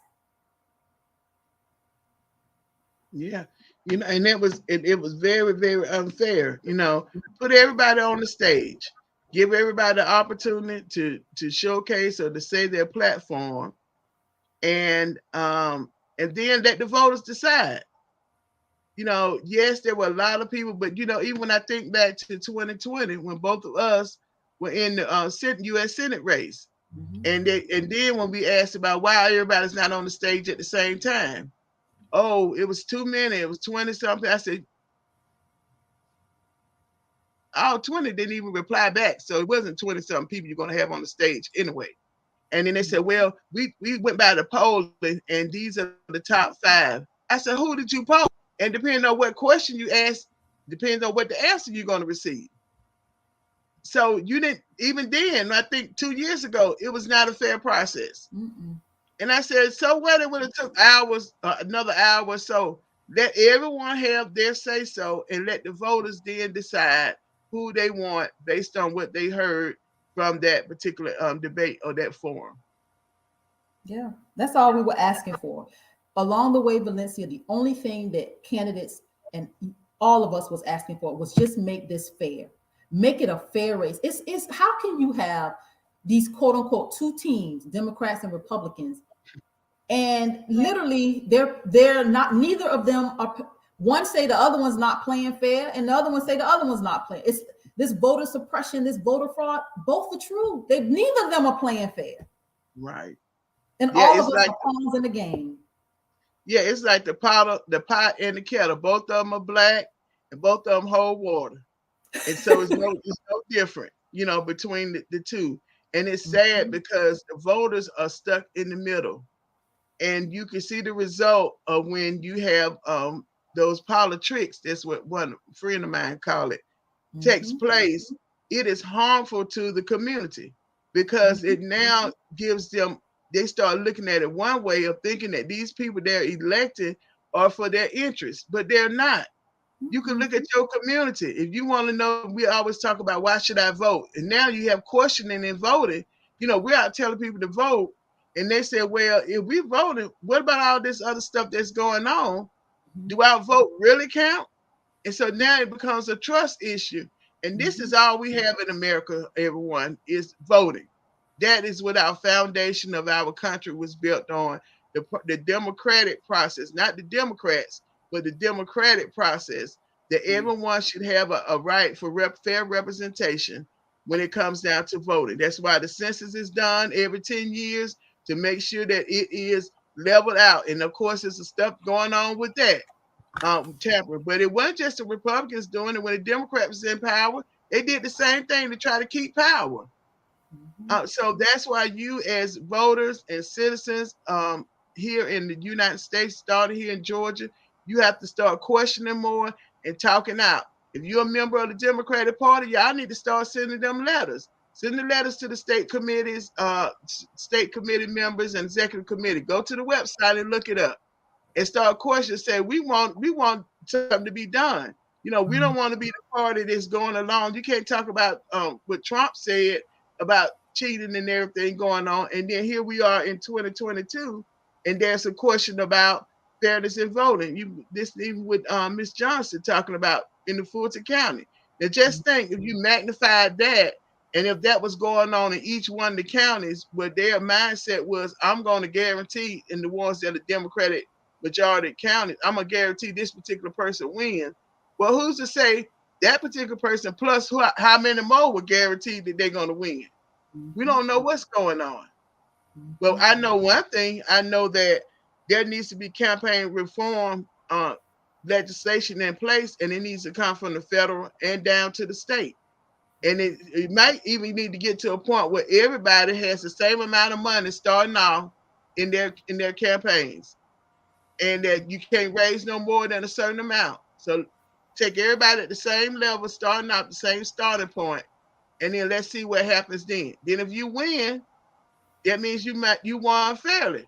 Yeah. And it was very, very unfair. Put everybody on the stage, give everybody the opportunity to showcase or to say their platform, and then let the voters decide. Yes, there were a lot of people, but even when I think back to 2020, when both of us were in the U.S. Senate race, and then when we asked about why everybody's not on the stage at the same time. Oh, it was too many. It was 20 something. I said, all 20 didn't even reply back. So it wasn't 20 something people you're going to have on the stage anyway. And then they said, well, we went by the poll and these are the top 5. I said, who did you poll? And depending on what question you ask, depends on what the answer you're going to receive. So you didn't, even then, I think 2 years ago, it was not a fair process. Mm-mm. And I said, so what? It would have took hours, another hour or so. Let everyone have their say so and let the voters then decide who they want based on what they heard from that particular debate or that forum. Yeah, that's all we were asking for. Along the way, Valencia, the only thing that candidates and all of us was asking for was just make this fair. Make it a fair race. It's how can you have these quote unquote 2 teams, Democrats and Republicans, and literally they're not, neither of them are, one say the other one's not playing fair and the other one say the other one's not playing. It's this voter suppression, this voter fraud, both are true. Neither of them are playing fair. Right. And Yeah, all it's of us like are pawns in the game. yeah, it's like the pot and the kettle. Both of them are black, and both of them hold water. And so it's no different, you know, between the two. And it's sad Mhm, because the voters are stuck in the middle. And you can see the result of when you have those politics. That's what one friend of mine called it. Takes mhm, place. It is harmful to the community because mhm, it now gives them. They start looking at it one way of thinking that these people they're elected are for their interests, but they're not. You can mhm, look at your community. If you want to know, we always talk about why should I vote? And now you have questioning and voting. You know, we're out telling people to vote. And they say, well, if we voted, what about all this other stuff that's going on? mhm, Do our vote really count? And so now it becomes a trust issue. And this mhm, is all we have in America, everyone, is voting. That is what our foundation of our country was built on, the democratic process, not the Democrats, but the democratic process that everyone should have a right for fair representation when it comes down to voting. That's why the census is done every 10 years to make sure that it is leveled out. And of course, there's some stuff going on with that tampering. But it wasn't just the Republicans doing it. When the Democrats was in power, they did the same thing to try to keep power. mhm, So that's why you, as voters and citizens here in the United States, started here in Georgia, you have to start questioning more and talking out. If you're a member of the Democratic Party, y'all need to start sending them letters. Send the letters to the state committees, state committee members, and executive committee. Go to the website and look it up and start questioning. Say we want something to be done. You know, we don't mhm, want to be the party that's going along. You can't talk about what Trump said about cheating and everything going on, and then here we are in 2022, and there's a question about fairness in voting. You this even with Miss Johnson talking about in the Fulton County. Now just think if you magnified that, and if that was going on in each one of the counties, where their mindset was, I'm going to guarantee in the ones that are Democratic majority counties, I'm gonna guarantee this particular person wins. Well, who's to say that particular person plus how many more were guaranteed that they're gonna win? We mhm, don't know what's going on. Well, mhm, I know one thing. I know that there needs to be campaign reform legislation in place, and it needs to come from the federal and down to the state. And it might even need to get to a point where everybody has the same amount of money starting off in their campaigns, and that you can't raise no more than a certain amount. So take everybody at the same level, starting out the same starting point, and then let's see what happens then. Then if you win, that means you won fairly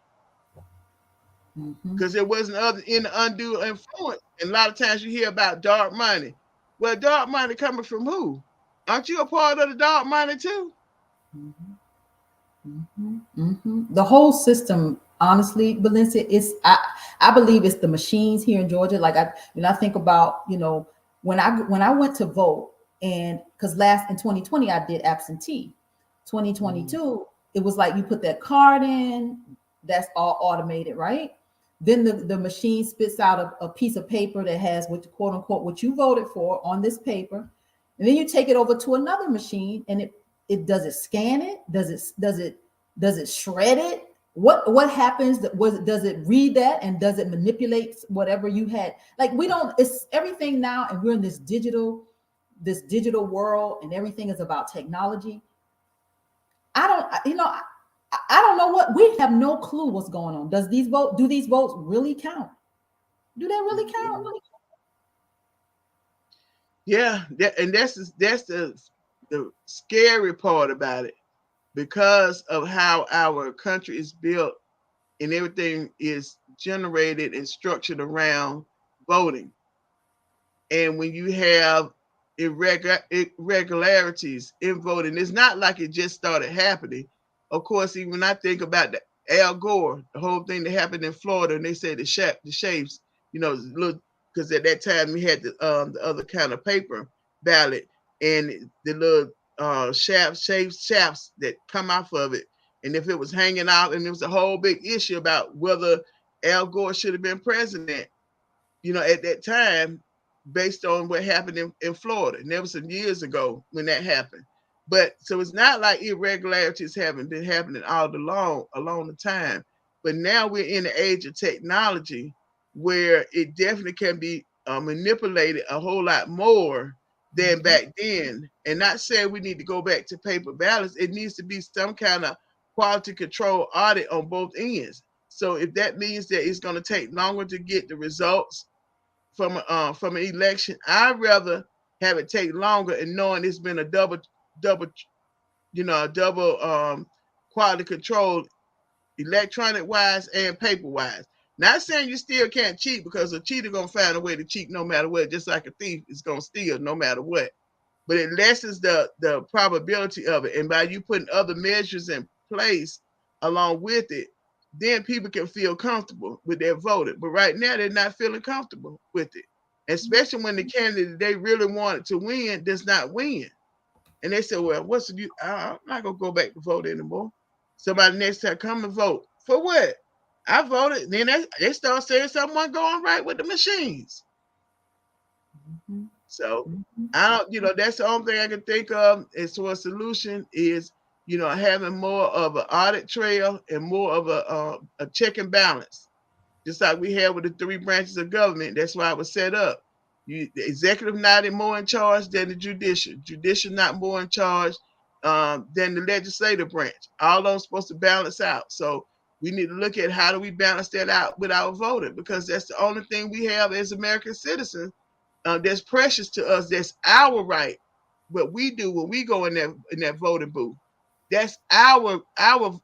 mhm. because there wasn't other in undue influence. And a lot of times you hear about dark money. Well, dark money coming from who? Aren't you a part of the dark money too? Mhm, mhm, mhm. The whole system, honestly, Valencia, is I believe it's the machines here in Georgia. Like I think about, when I went to vote, and because last in 2020 I did absentee. Mm-hmm. 2022, it was like you put that card in, that's all automated, right? Then the machine spits out a piece of paper that has what, quote unquote, what you voted for on this paper. And then you take it over to another machine, and it does it scan it? Does it shred it? What happens? Does it read that, and does it manipulate whatever you had? Like, we don't. It's everything now, and we're in this digital world, and everything is about technology. I don't, I don't know what, we have no clue what's going on. Do these votes really count? Do they really count? Yeah, and that's the scary part about it because of how our country is built and everything is generated and structured around voting. And when you have irregularities in voting, it's not like it just started happening. Of course, even when I think about the Al Gore, the whole thing that happened in Florida, and they said the shapes, look, because at that time we had the other kind of paper ballot, and the little shafts that come off of it, and if it was hanging out, and there was a whole big issue about whether Al Gore should have been president, at that time, based on what happened in Florida. And that was some years ago when that happened. But so it's not like irregularities haven't been happening all along the time. But now we're in the age of technology where it definitely can be manipulated a whole lot more than back then. And not saying we need to go back to paper ballots. It needs to be some kind of quality control audit on both ends. So if that means that it's going to take longer to get the results from an election, I'd rather have it take longer and knowing it's been a double double quality control, electronic wise and paper wise. Not saying you still can't cheat, because a cheater gonna find a way to cheat no matter what, just like a thief is gonna steal no matter what. But it lessens the probability of it. And by you putting other measures in place along with it, then people can feel comfortable with their voting. But right now they're not feeling comfortable with it. Especially when the candidate they really wanted to win does not win. And they said, well, what's the use? I'm not going to go back to vote anymore. Somebody next time come and vote. For what? I voted. Then they start saying something wasn't going right with the machines. So I don't, that's the only thing I can think of as for a solution is, having more of an audit trail and more of a check and balance, just like we have with the three branches of government. That's why it was set up. The executive not more in charge than the judicial. Judicial not more in charge than the legislative branch. All those supposed to balance out. So we need to look at how do we balance that out with our voting, because that's the only thing we have as American citizens that's precious to us. That's our right. What we do when we go in that voting booth, that's our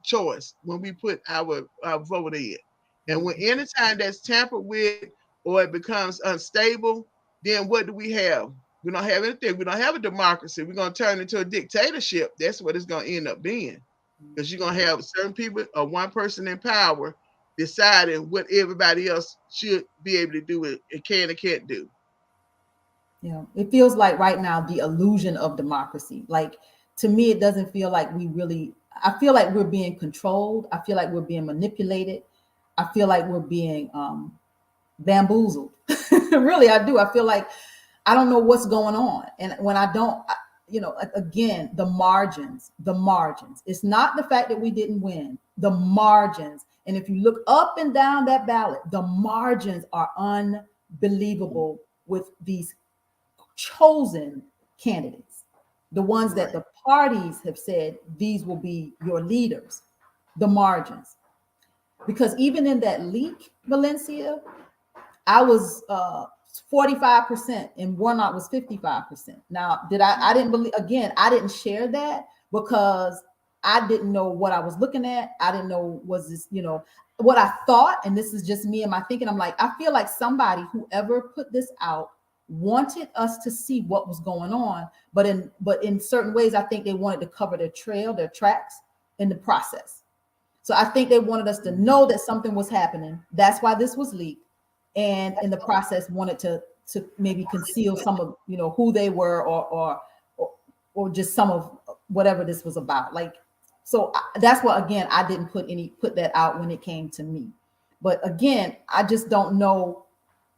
choice when we put our vote in. And when anytime that's tampered with or it becomes unstable, then what do we have? We don't have anything. We don't have a democracy. We're going to turn into a dictatorship. That's what it's going to end up being, because you're going to have certain people or one person in power deciding what everybody else should be able to do and can and can't do. Yeah, it feels like right now the illusion of democracy. Like, to me, it doesn't feel like we really. I feel like we're being controlled. I feel like we're being manipulated. I feel like we're being bamboozled. Really, I do. I feel like I don't know what's going on, and when I don't, again, the margins. It's not the fact that we didn't win. The margins, and if you look up and down that ballot, the margins are unbelievable with these chosen candidates, the ones that the parties have said these will be your leaders, the margins. Because even in that leak, Valencia, I was 45% and Warnock was 55%. Now, I didn't believe, again, I didn't share that because I didn't know what I was looking at. I didn't know, was this, what I thought, and this is just me and my thinking. I'm like, I feel like somebody, whoever put this out, wanted us to see what was going on, but in certain ways, I think they wanted to cover their tracks in the process. So I think they wanted us to know that something was happening. That's why this was leaked, and in the process, wanted to maybe conceal some of who they were, or just some of whatever this was about. Like, so that's why, again, I didn't put that out when it came to me. But again, I just don't know.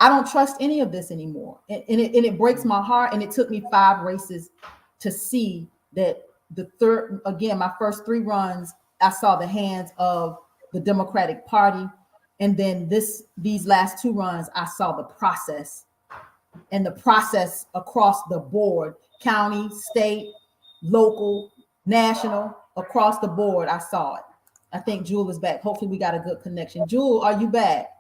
I don't trust any of this anymore. And it breaks my heart. And it took me 5 races to see that the third, again, my first 3 runs, I saw the hands of the Democratic Party. And then these last 2 runs, I saw the process, and the process across the board, county, state, local, national, across the board. I saw it. I think Jewel is back. Hopefully we got a good connection. Jewel, are you back?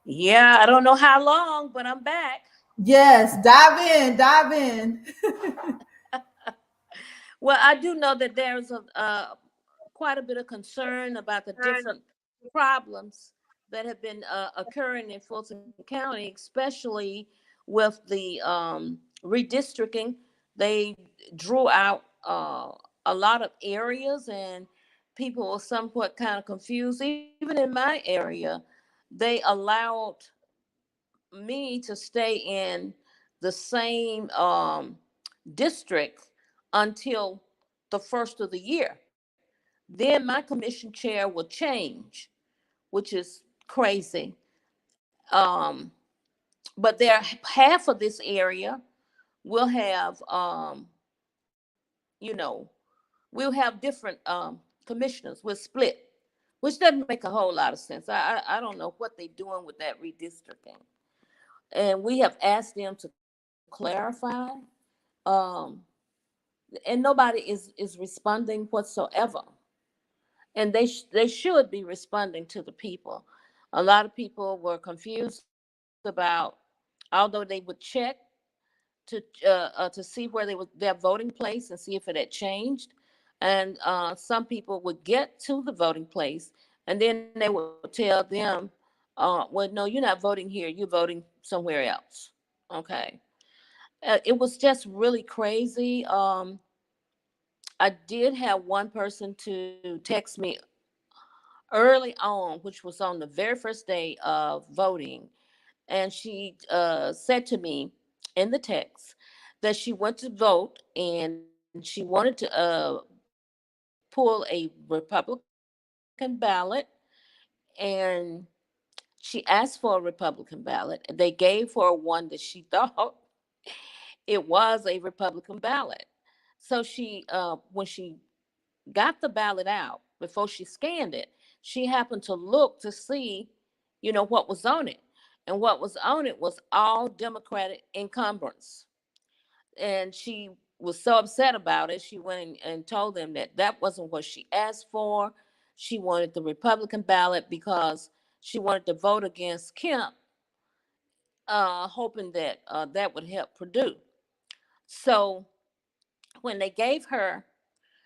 Yeah, I don't know how long, but I'm back. Yes, dive in. Well, I do know that there's quite a bit of concern about the different problems that have been occurring in Fulton County, especially with the redistricting. They drew out a lot of areas, and people were somewhat kind of confused. Even in my area, they allowed me to stay in the same district until the first of the year. Then my commission chair will change, which is crazy. Um, but there, half of this area will have you know, we'll have different commissioners. We'll split, which doesn't make a whole lot of sense. I don't know what they're doing with that redistricting. And we have asked them to clarify, um, and nobody is responding whatsoever. And they should be responding to the people. A lot of people were confused about, although they would check to see where their voting place and see if it had changed. And some people would get to the voting place, and then they would tell them, well, no, you're not voting here, you're voting somewhere else. Okay. It was just really crazy. I did have one person to text me early on, which was on the very first day of voting, and she said to me in the text that she went to vote and she wanted to pull a Republican ballot, and she asked for a Republican ballot. They gave her one that she thought it was a Republican ballot. So when she got the ballot out, before she scanned it, she happened to look to see, what was on it. And what was on it was all Democratic encumbrance. And she was so upset about it. She went and told them that that wasn't what she asked for. She wanted the Republican ballot because she wanted to vote against Kemp, hoping that that would help Purdue. So when they gave her,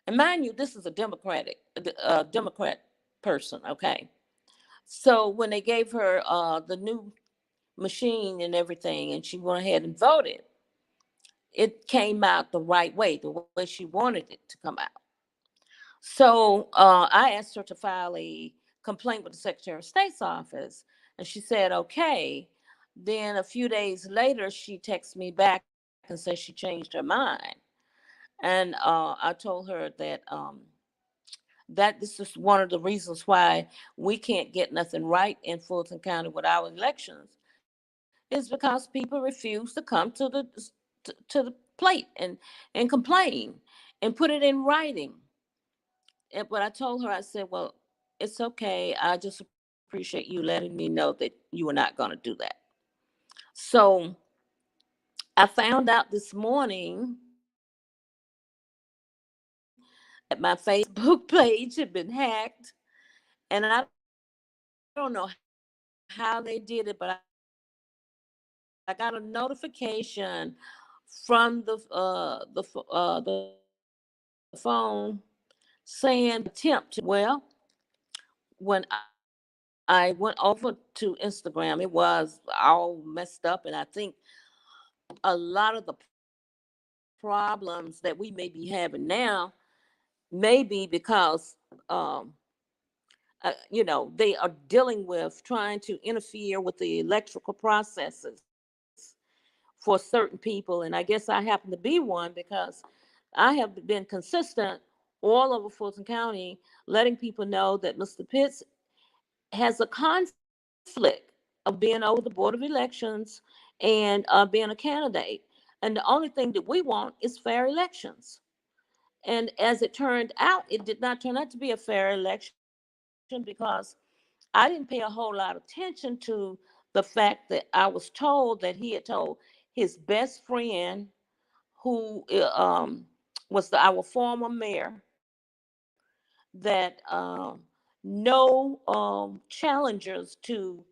and mind you, this is a Democrat person, okay? So when they gave her the new machine and everything, and she went ahead and voted, it came out the right way, the way she wanted it to come out. So I asked her to file a complaint with the Secretary of State's office, and she said, okay. Then a few days later, she texted me back and said she changed her mind. And I told her that this is one of the reasons why we can't get nothing right in Fulton County with our elections, is because people refuse to come to the plate and complain and put it in writing. But I told her, I said, well, it's okay. I just appreciate you letting me know that you were not going to do that. So I found out this morning that my Facebook page had been hacked. And I don't know how they did it, but I got a notification from the phone saying attempt to well, when I went over to Instagram, it was all messed up, and I think a lot of the problems that we may be having now may be because um, they are dealing with trying to interfere with the electrical processes for certain people. And I guess I happen to be one because I have been consistent all over Fulton County, letting people know that Mr. Pitts has a conflict of being over the Board of Elections and being a candidate. And the only thing that we want is fair elections. And as it turned out, it did not turn out to be a fair election because I didn't pay a whole lot of attention to the fact that I was told that he had told his best friend, who our former mayor, that no challengers to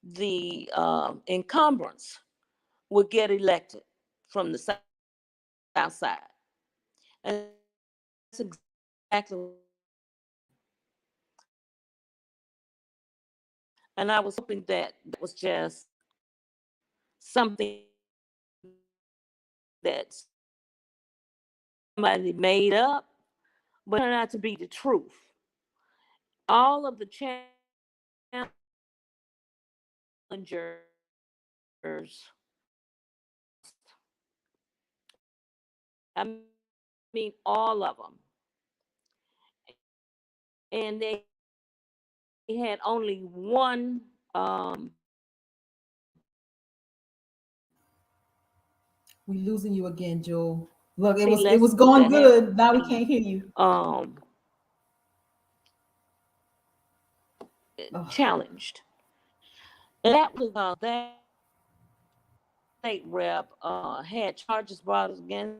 the encumbrance would get elected from the South Side. And that's exactly what happened. And I was hoping that that was just something that somebody made up, but it turned out to be the truth. All of the challengers I mean, all of them. And they had only one We losing you again, Joel. Look, it was elections going that had good. Now we to can't be hear you. Oh, challenged. And that was that state rep had charges brought against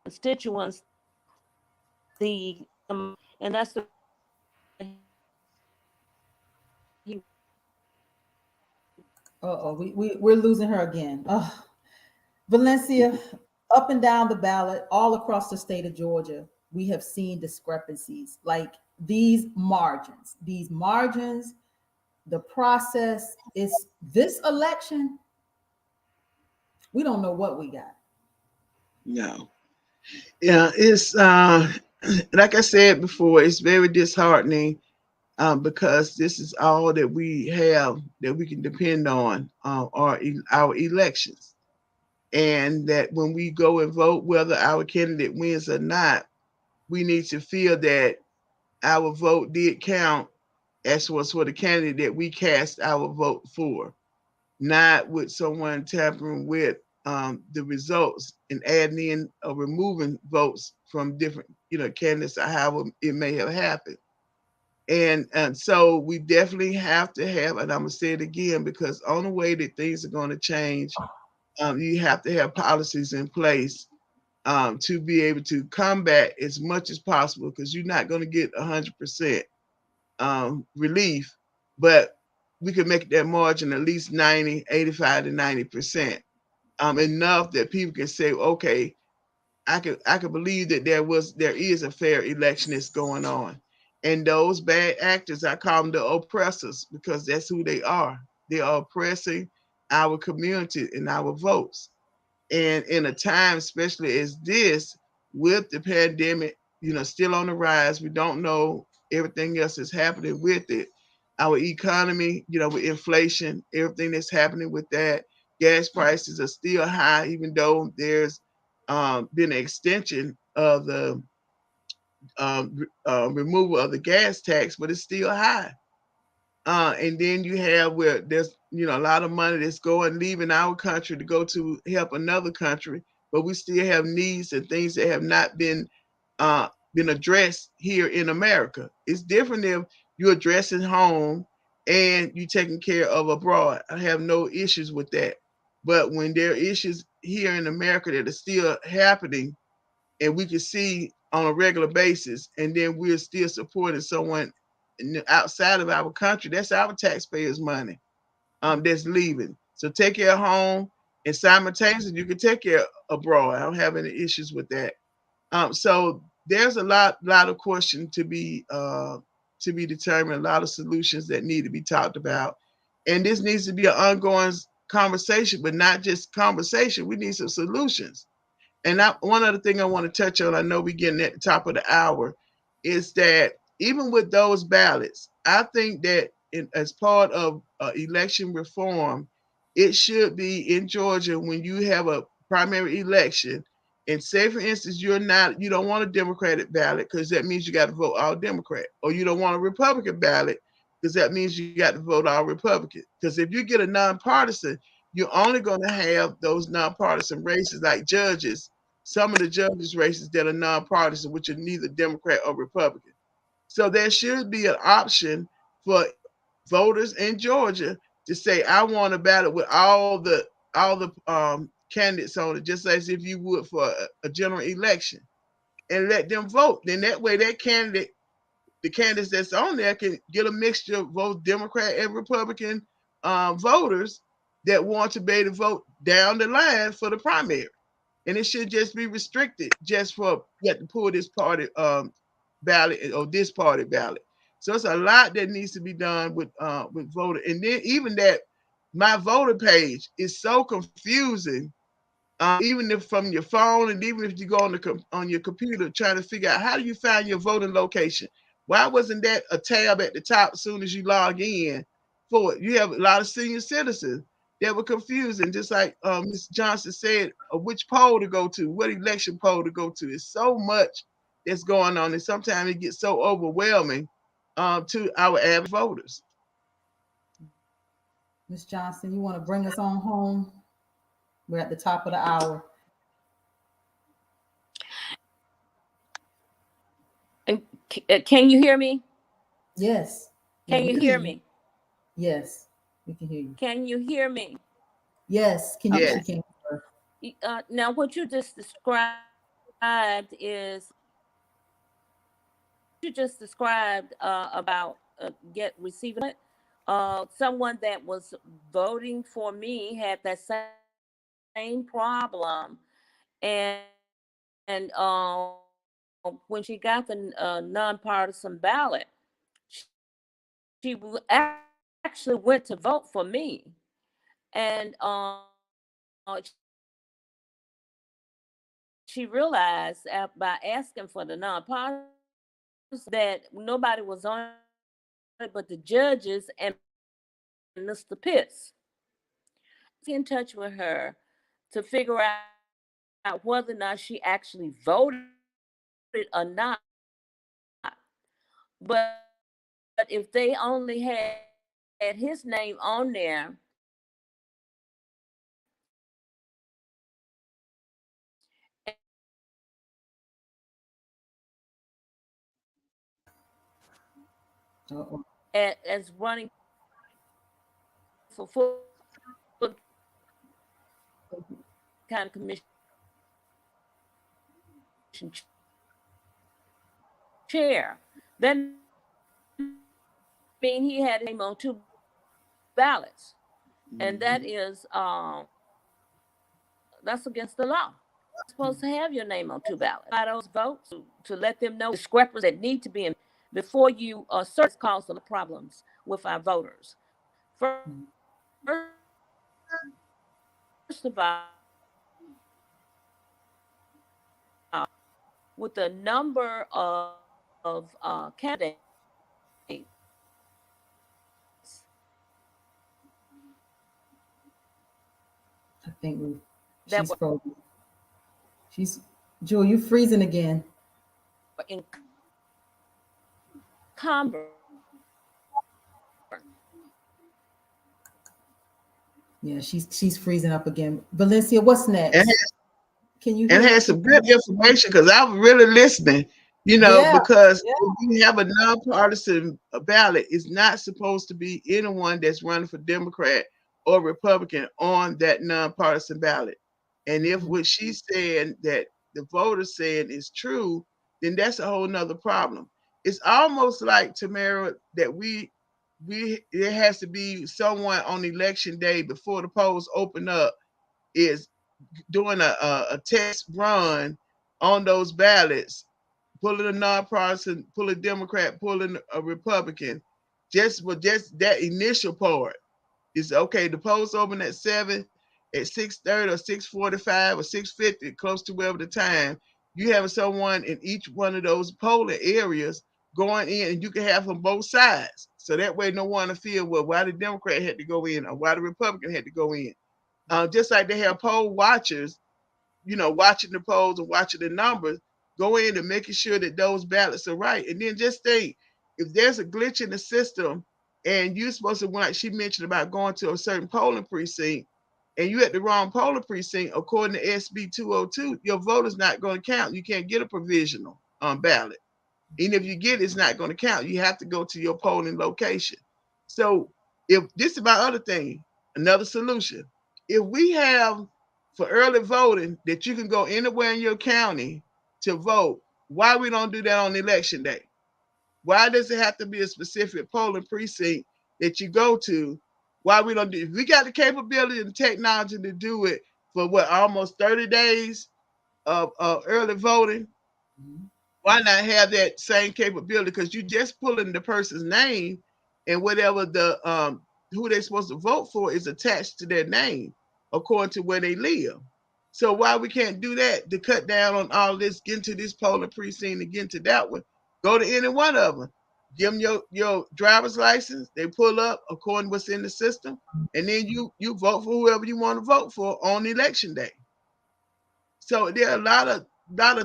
constituents, the and that's the he uh-oh, we're losing her again. Oh, Valencia, up and down the ballot, all across the state of Georgia, we have seen discrepancies like these margins, the process is this election. We don't know what we got. No. Yeah, it's like I said before, it's very disheartening because this is all that we have that we can depend on our elections. And that when we go and vote, whether our candidate wins or not, we need to feel that our vote did count as was for the candidate that we cast our vote for, not with someone tampering with the results and adding in or removing votes from different, candidates or however it may have happened. And so we definitely have to have, and I'm gonna say it again because on the way that things are going to change, you have to have policies in place to be able to combat as much as possible because you're not going to get 100% relief, but we could make that margin at least 90, 85 to 90%, enough that people can say, okay, I could believe that there is a fair election that's going on. And those bad actors, I call them the oppressors because that's who they are. They are oppressing our community and our votes. And in a time, especially as this, with the pandemic, still on the rise, we don't know everything else that's happening with it. Our economy, with inflation, everything that's happening with that, gas prices are still high, even though there's been an extension of the removal of the gas tax, but it's still high. And then you have where there's a lot of money that's going leaving our country to go to help another country, but we still have needs and things that have not been addressed here in America. It's different if you're addressing home and you taking care of abroad. I have no issues with that. But when there are issues here in America that are still happening, and we can see on a regular basis, and then we're still supporting someone outside of our country. That's our taxpayers' money that's leaving. So take care of home, and simultaneously you can take care abroad. I don't have any issues with that. So there's a lot of question to be determined, a lot of solutions that need to be talked about, and this needs to be an ongoing conversation, but not just conversation. We need some solutions. And one other thing I want to touch on, I know we're getting at the top of the hour, is that even with those ballots, I think that as part of election reform, it should be in Georgia when you have a primary election. And say, for instance, you don't want a Democratic ballot because that means you got to vote all Democrat, or you don't want a Republican ballot because that means you got to vote all Republican. Because if you get a nonpartisan, you're only going to have those nonpartisan races like judges, some of the judges races that are nonpartisan, which are neither Democrat or Republican. So there should be an option for voters in Georgia to say, I want a ballot with all the candidates on it, just as if you would for a general election, and let them vote. Then that way, the candidates that's on there can get a mixture of both Democrat and Republican voters that want to be able to vote down the line for the primary. And it should just be restricted just for you have to pull this party ballot or this party ballot. So it's a lot that needs to be done with voter. And then even that my voter page is so confusing, even if from your phone, and even if you go on your computer trying to figure out how do you find your voting location. Why wasn't that a tab at the top as soon as you log in for it? You have a lot of senior citizens that were confused, and just like Ms. Johnson said, which poll to go to, what election poll to go to. It's so much that's going on, and sometimes it gets so overwhelming to our average voters. Ms. Johnson, you want to bring us on home? We're at the top of the hour. Can you hear me? Yes. Can you hear me? Yes, we can hear you. Can you hear me? Yes, can you? Yes. She can. Now, what you just described is about get receiving it. Someone that was voting for me had that same problem, and when she got the nonpartisan ballot, she actually went to vote for me, and she realized by asking for the nonpartisan that nobody was on it but the judges and Mr. Pitts. In touch with her to figure out whether or not she actually voted or not. But if they only had his name on there, as running for full kind of commission chair, that mean he had him on 2 ballots, and that is that's against the law. You're supposed to have your name on 2 ballots. By those votes to let them know discrepancies that need to be in before you search cause some problems with our voters. First of all, with the number of candidates, I think she's frozen. Jewel, you freezing again. In Congress. Yeah, she's freezing up again. Valencia, what's next? Can you hear? And had some good information because I was really listening, because if you have a nonpartisan ballot, it's not supposed to be anyone that's running for Democrat or Republican on that nonpartisan ballot. And if what she's saying that the voters saying is true, then that's a whole nother problem. It's almost like, Tamara, that it has to be someone on election day before the polls open up is doing a test run on those ballots, pulling a nonpartisan, pulling a Democrat, pulling a Republican, just that initial part is okay. The polls open at 7, at 6:30 or 6:45 or 6:50, close to whatever the time. You have someone in each one of those polling areas going in, and you can have from both sides. So that way, no one will feel, well, why the Democrat had to go in or why the Republican had to go in. Just like they have poll watchers, watching the polls and watching the numbers, go in and making sure that those ballots are right. And then just think, if there's a glitch in the system and you're supposed to, like she mentioned about going to a certain polling precinct, and you're at the wrong polling precinct, according to SB 202, your vote is not going to count. You can't get a provisional ballot. Even if you get it, it's not going to count. You have to go to your polling location. So if this is my other thing, another solution, if we have for early voting that you can go anywhere in your county to vote, why we don't do that on election day? Why does it have to be a specific polling precinct that you go to? Why we don't do it? We got the capability and technology to do it for almost 30 days of early voting. Why not have that same capability? Because you just pulling the person's name, and whatever the who they're supposed to vote for is attached to their name according to where they live. So why we can't do that to cut down on all this, get into this polling precinct and get into that one? Go to any one of them. Give them your driver's license. They pull up according to what's in the system, and then you vote for whoever you want to vote for on election day. So there are a lot of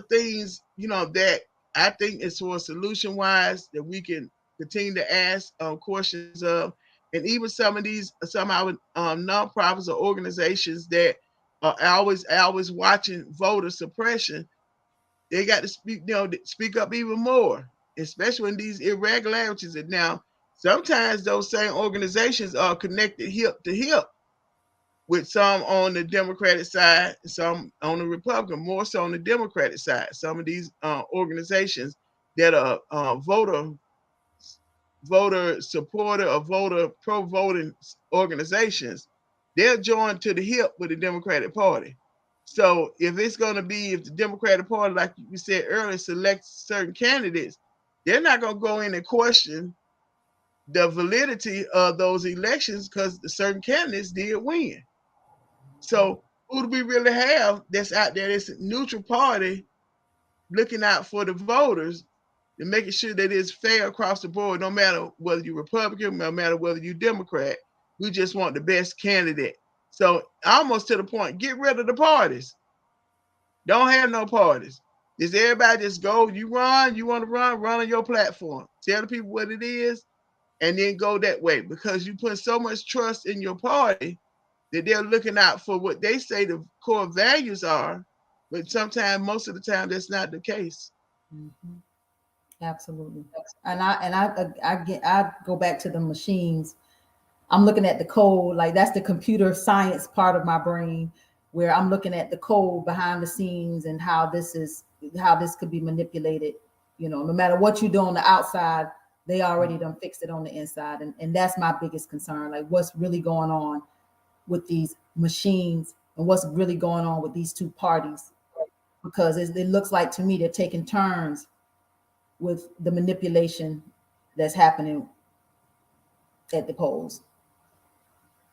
things, that I think is for solution wise that we can continue to ask questions of, and even some of our nonprofits or organizations that are always watching voter suppression, they got to speak up even more, especially when these irregularities. And now, sometimes those same organizations are connected hip to hip with some on the Democratic side, some on the Republican, more so on the Democratic side. Some of these organizations that are voter supporter or voter pro-voting organizations, they're joined to the hip with the Democratic Party. So if the Democratic Party, like you said earlier, selects certain candidates, they're not going to go in and question the validity of those elections because the certain candidates did win. So who do we really have that's out there that's a neutral party looking out for the voters and making sure that it's fair across the board, no matter whether you're Republican, no matter whether you're Democrat? We just want the best candidate. So almost to the point, get rid of the parties. Don't have no parties. Just everybody just go, you want to run on your platform. Tell the people what it is, and then go that way, because you put so much trust in your party that they're looking out for what they say the core values are, but sometimes, most of the time, that's not the case. Mm-hmm. Absolutely. And I go back to the machines. I'm looking at the code, like that's the computer science part of my brain, where I'm looking at the code behind the scenes and how this could be manipulated. No matter what you do on the outside, they already done fixed it on the inside. And that's my biggest concern. Like, what's really going on with these machines and what's really going on with these two parties? Because it looks like to me they're taking turns with the manipulation that's happening at the polls.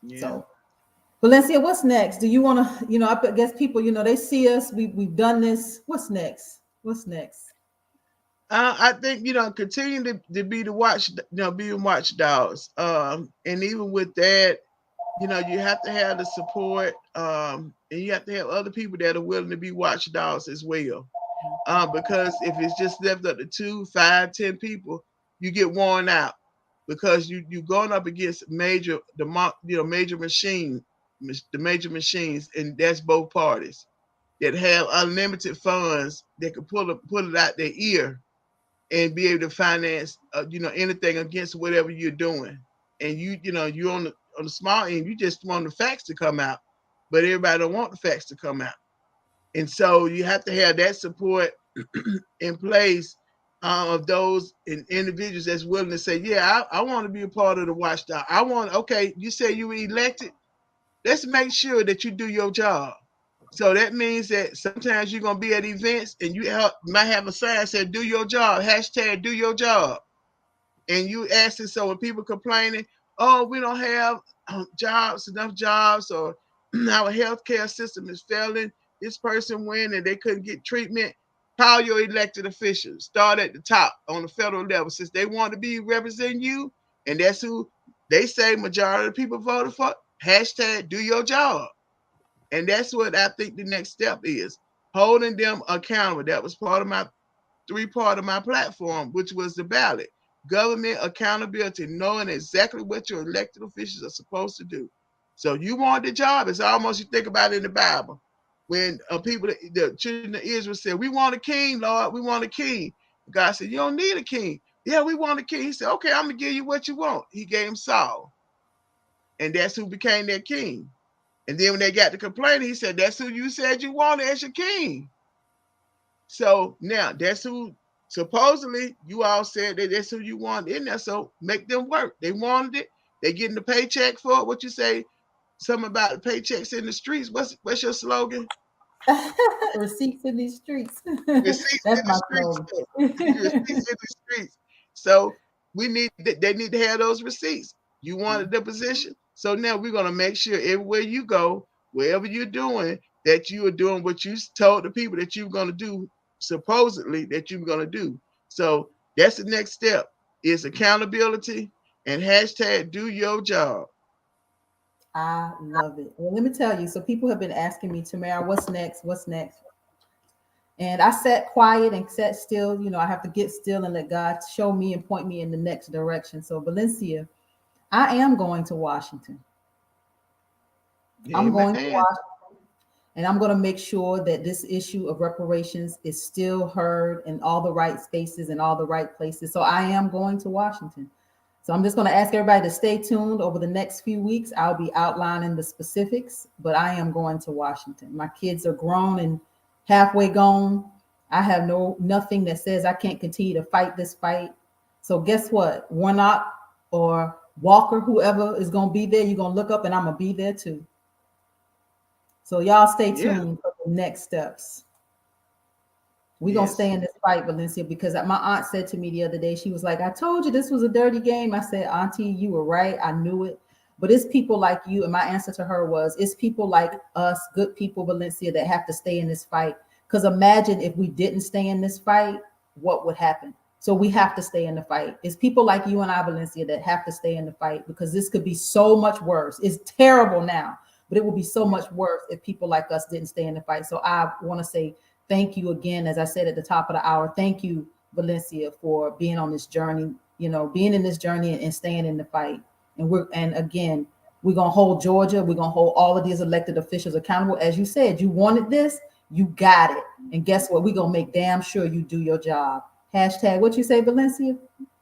Yeah. So, Valencia, what's next? Do you want to, I guess people, they see us, we've done this. What's next? I think, continue to be the being watchdogs. And even with that, you have to have the support, and you have to have other people that are willing to be watchdogs as well. Because if it's just left up to 2, 5, 10 people, you get worn out, because you're going up against major machines, and that's both parties that have unlimited funds that can pull it out their ear and be able to finance anything against whatever you're doing. And you're on the small end, you just want the facts to come out, but everybody don't want the facts to come out. And so you have to have that support in place, of those individuals that's willing to say, yeah, I want to be a part of the watchdog. Okay, you say you were elected, let's make sure that you do your job. So that means that sometimes you're going to be at events and you might have a sign that says, do your job, hashtag do your job. And you asking, so when people complaining, oh, we don't have enough jobs, or our healthcare system is failing, this person went and they couldn't get treatment, call your elected officials. Start at the top on the federal level, since they want to be representing you, and that's who they say majority of the people voted for. Hashtag do your job. And that's what I think the next step is, holding them accountable. That was part of my 3-part of my platform, which was the ballot. Government accountability, knowing exactly what your elected officials are supposed to do. So you want the job. It's almost, you think about it in the Bible, when the children of Israel said, we want a king, Lord, we want a king. God said, you don't need a king. Yeah, we want a king. He said, okay, I'm going to give you what you want. He gave him Saul. And that's who became their king. And then when they got to complaining, he said, that's who you said you wanted as your king. So now that's who supposedly you all said that that's who you want in there. So make them work. They wanted it. They getting the paycheck for it. What you say? Something about the paychecks in the streets. What's your slogan? Receipts in these streets. Receipts That's in the my streets. slogan. Receipts in the streets. So they need to have those receipts. You wanted the position. So now we're gonna make sure everywhere you go, wherever you're doing, that you are doing what you told the people that you're gonna do, supposedly that you're gonna do. So that's the next step, is accountability, and hashtag do your job. I love it. Well, let me tell you. So people have been asking me, Tamara, what's next? What's next? And I sat quiet and sat still. You know, I have to get still and let God show me and point me in the next direction. So, Valencia, I am going to Washington. I'm going to Amen. Washington, and I'm going to make sure that this issue of reparations is still heard in all the right spaces and all the right places. So I am going to Washington. So I'm just going to ask everybody to stay tuned over the next few weeks. I'll be outlining the specifics, but I am going to Washington. My kids are grown and halfway gone. I have nothing that says I can't continue to fight this fight. So guess what? Warnock or Walker, whoever is going to be there, you're going to look up and I'm going to be there too. So y'all stay Yeah. tuned for the next steps. We're going to Yes. stay in this fight, Valencia, because my aunt said to me the other day, she was like, I told you this was a dirty game. I said, Auntie, you were right. I knew it. But it's people like you. And my answer to her was, it's people like us, good people, Valencia, that have to stay in this fight. Because imagine if we didn't stay in this fight, what would happen? So we have to stay in the fight. It's people like you and I, Valencia, that have to stay in the fight, because this could be so much worse. It's terrible now, but it would be so much worse if people like us didn't stay in the fight. So I want to say thank you again, as I said at the top of the hour. Thank you, Valencia, for being on this journey, you know, being in this journey and staying in the fight. And again, we're gonna hold Georgia, we're gonna hold all of these elected officials accountable. As you said, you wanted this, you got it. And guess what? We're gonna make damn sure you do your job. Hashtag what you say, Valencia?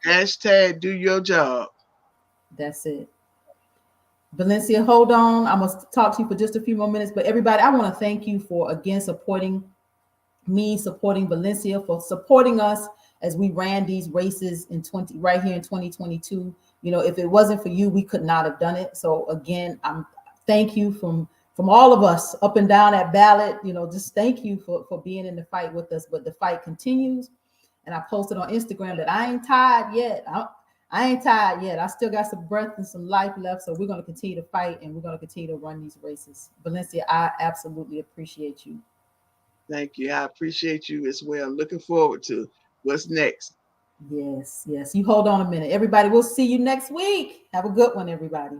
Hashtag do your job. That's it. Valencia, hold on. I'm gonna talk to you for just a few more minutes. But everybody, I want to thank you for again supporting me, supporting Valencia, for supporting us as we ran these races in 20 right here in 2022. You know, if it wasn't for you, we could not have done it. So again, I'm thank you from all of us up and down that ballot. You know, just thank you for being in the fight with us. But the fight continues. And I posted on Instagram that I ain't tired yet. I ain't tired yet. I still got some breath and some life left. So we're going to continue to fight, and we're going to continue to run these races. Valencia, I absolutely appreciate you. Thank you. I appreciate you as well. Looking forward to what's next. Yes, yes. You hold on a minute. Everybody, we'll see you next week. Have a good one, everybody.